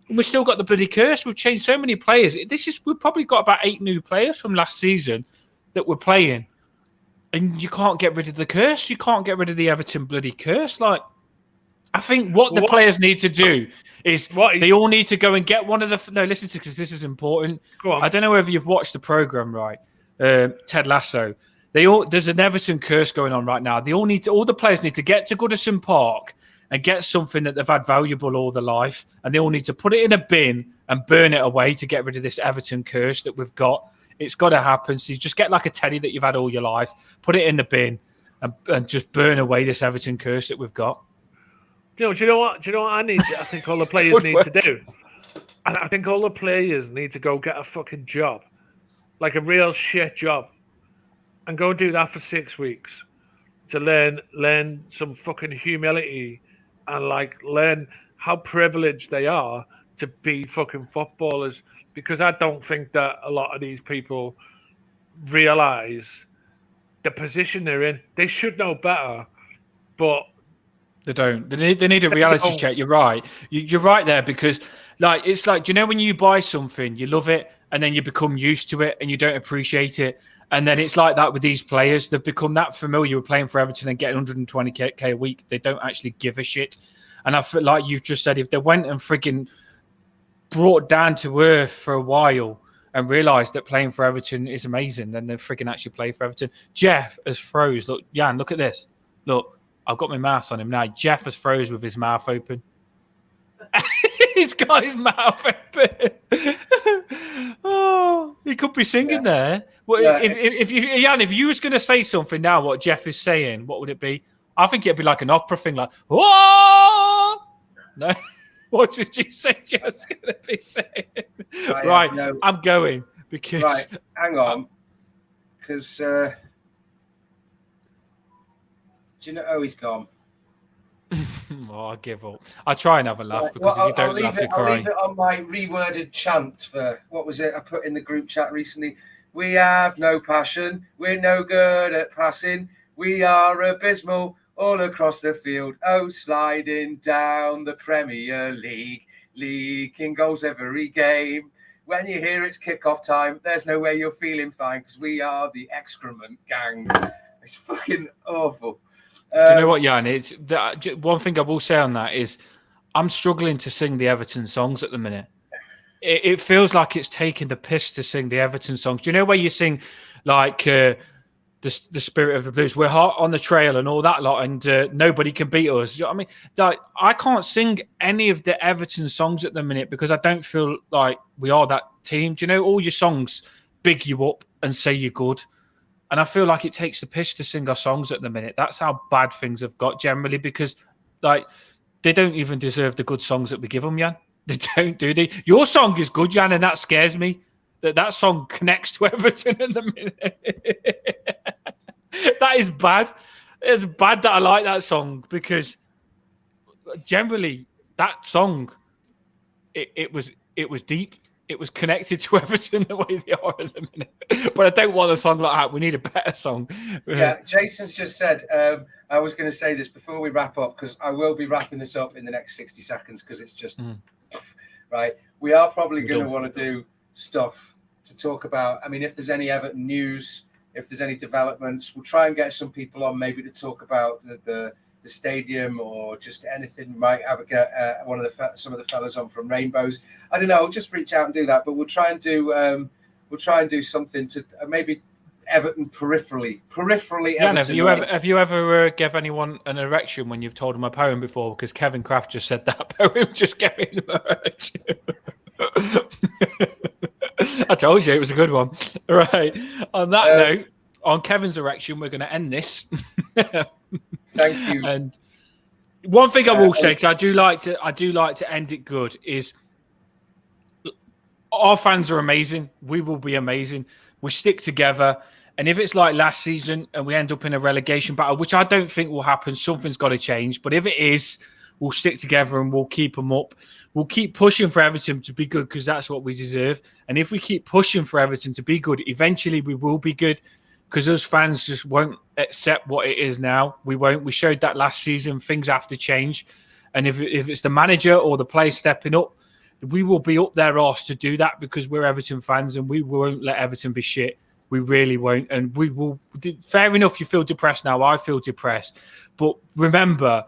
And we've still got the bloody curse. We've changed so many players. We've probably got about 8 new players from last season that we're playing. And you can't get rid of the curse. You can't get rid of the Everton bloody curse. Like, I think what the players need to do is they all need to go and get one of the... No, listen to this, because this is important. I don't know whether you've watched the programme, right? Ted Lasso. There's an Everton curse going on right now. All the players need to get to Goodison Park and get something that they've had valuable all their life, and they all need to put it in a bin and burn it away to get rid of this Everton curse that we've got. It's got to happen. So you just get like a teddy that you've had all your life, put it in the bin, and just burn away this Everton curse that we've got. Do you know what I think all the players need to do? And I think all the players need to go get a fucking job, like a real shit job, and go do that for 6 weeks. to learn some fucking humility and like learn how privileged they are to be fucking footballers, because I don't think that a lot of these people realize the position they're in. They should know better, but they don't. They need a reality check. You're right. You're right there, because like it's like, do you know when you buy something, you love it, and then you become used to it and you don't appreciate it, and then it's like that with these players. They've become that familiar with playing for Everton and getting 120k a week. They don't actually give a shit. And I feel like you've just said, if they went and frigging brought down to earth for a while and realised that playing for Everton is amazing, then they frigging actually play for Everton. Jeff has froze. Look, Jan, look at this. Look, I've got my mouse on him now. Jeff has froze with his mouth open. He's got his mouth open. Oh, he could be singing there. Well, Yeah. if Jan, if you was going to say something now, what Jeff is saying, what would it be? I think it'd be like an opera thing, like, oh! No. What did you say Jeff's going to be saying? Right, no. I'm going because... Right, hang on. Because... do you know... Oh, he's gone. Oh, I give up. I try and have a laugh, because if you don't laugh, you cry. I'll leave it on my reworded chant for... What was it I put in the group chat recently? We have no passion. We're no good at passing. We are abysmal all across the field. Oh, sliding down the Premier League, leaking goals every game. When you hear it's kickoff time, there's no way you're feeling fine, because we are the excrement gang. It's fucking awful. Do you know what, Jan? It's one thing I will say on that is I'm struggling to sing the Everton songs at the minute. It feels like it's taking the piss to sing the Everton songs. Do you know where you sing like the Spirit of the Blues, we're hot on the trail and all that lot, and nobody can beat us? You know what I mean? Like, I can't sing any of the Everton songs at the minute because I don't feel like we are that team. Do you know, all your songs big you up and say you're good, and I feel like it takes the piss to sing our songs at the minute. That's how bad things have got generally, because like they don't even deserve the good songs that we give them, Jan. They don't, do they? Your song is good, Jan, and that scares me. That song connects to Everton in the minute. That is bad. It's bad that I like that song, because generally that song, it was deep. It was connected to Everton the way they are at the minute. But I don't want a song like that. We need a better song. Yeah, Jason's just said, I was going to say this before we wrap up, because I will be wrapping this up in the next 60 seconds, because it's just, right. We are probably going to want to do stuff to talk about. I mean, if there's any Everton news, if there's any developments, we'll try and get some people on maybe to talk about the stadium, or just anything. We might have some of the fellas on from Rainbows. I don't know. We'll just reach out and do that. But we'll try and do something to maybe Everton peripherally. Jan, Everton, have you ever give anyone an erection when you've told them a poem before? Because Kevin Kraft just said that poem just gave him an erection. I told you it was a good one. Right. On that note, on Kevin's erection, we're going to end this. Thank you. And one thing I will say, because I do like to end it good, is our fans are amazing. We will be amazing. We stick together. And if it's like last season and we end up in a relegation battle, which I don't think will happen, something's got to change. But if it is, we'll stick together and we'll keep them up. We'll keep pushing for Everton to be good, because that's what we deserve. And if we keep pushing for Everton to be good, eventually we will be good, because those fans just won't accept what it is now. We won't. We showed that last season. Things have to change. And if it's the manager or the players stepping up, we will be up their arse to do that, because we're Everton fans and we won't let Everton be shit. We really won't. And we will. Fair enough, you feel depressed now. I feel depressed. But remember,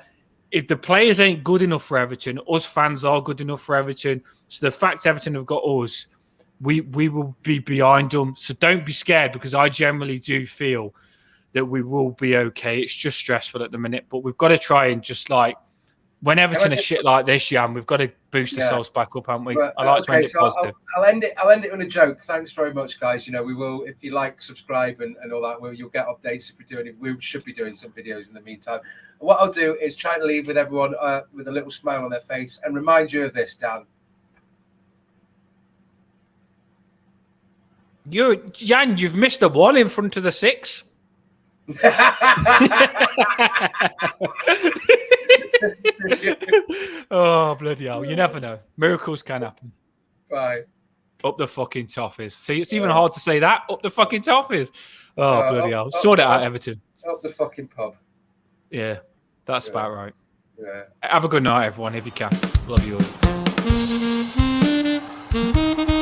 if the players ain't good enough for Everton, us fans are good enough for Everton. So the fact Everton have got us, we will be behind them. So don't be scared, because I generally do feel that we will be okay. It's just stressful at the minute, but we've got to try and just like, when Everton is shit like this, Jan, we've got to boost ourselves back up, haven't we? But, I like to end it positive. I'll end it on a joke. Thanks very much, guys. You know, we will, if you like, subscribe and all that, you'll get updates if we're doing. If we should be doing some videos in the meantime. What I'll do is try to leave with everyone with a little smile on their face and remind you of this, Dan. Jan, you've missed the one in front of the 6. Oh, bloody hell. You never know. Miracles can happen. Right. Up the fucking Toffees. See, it's even hard to say that. Up the fucking Toffees. Oh, bloody hell. Sort it out, Everton. Up the fucking pub. Yeah, that's about right. Yeah. Have a good night, everyone, if you can. Love you all.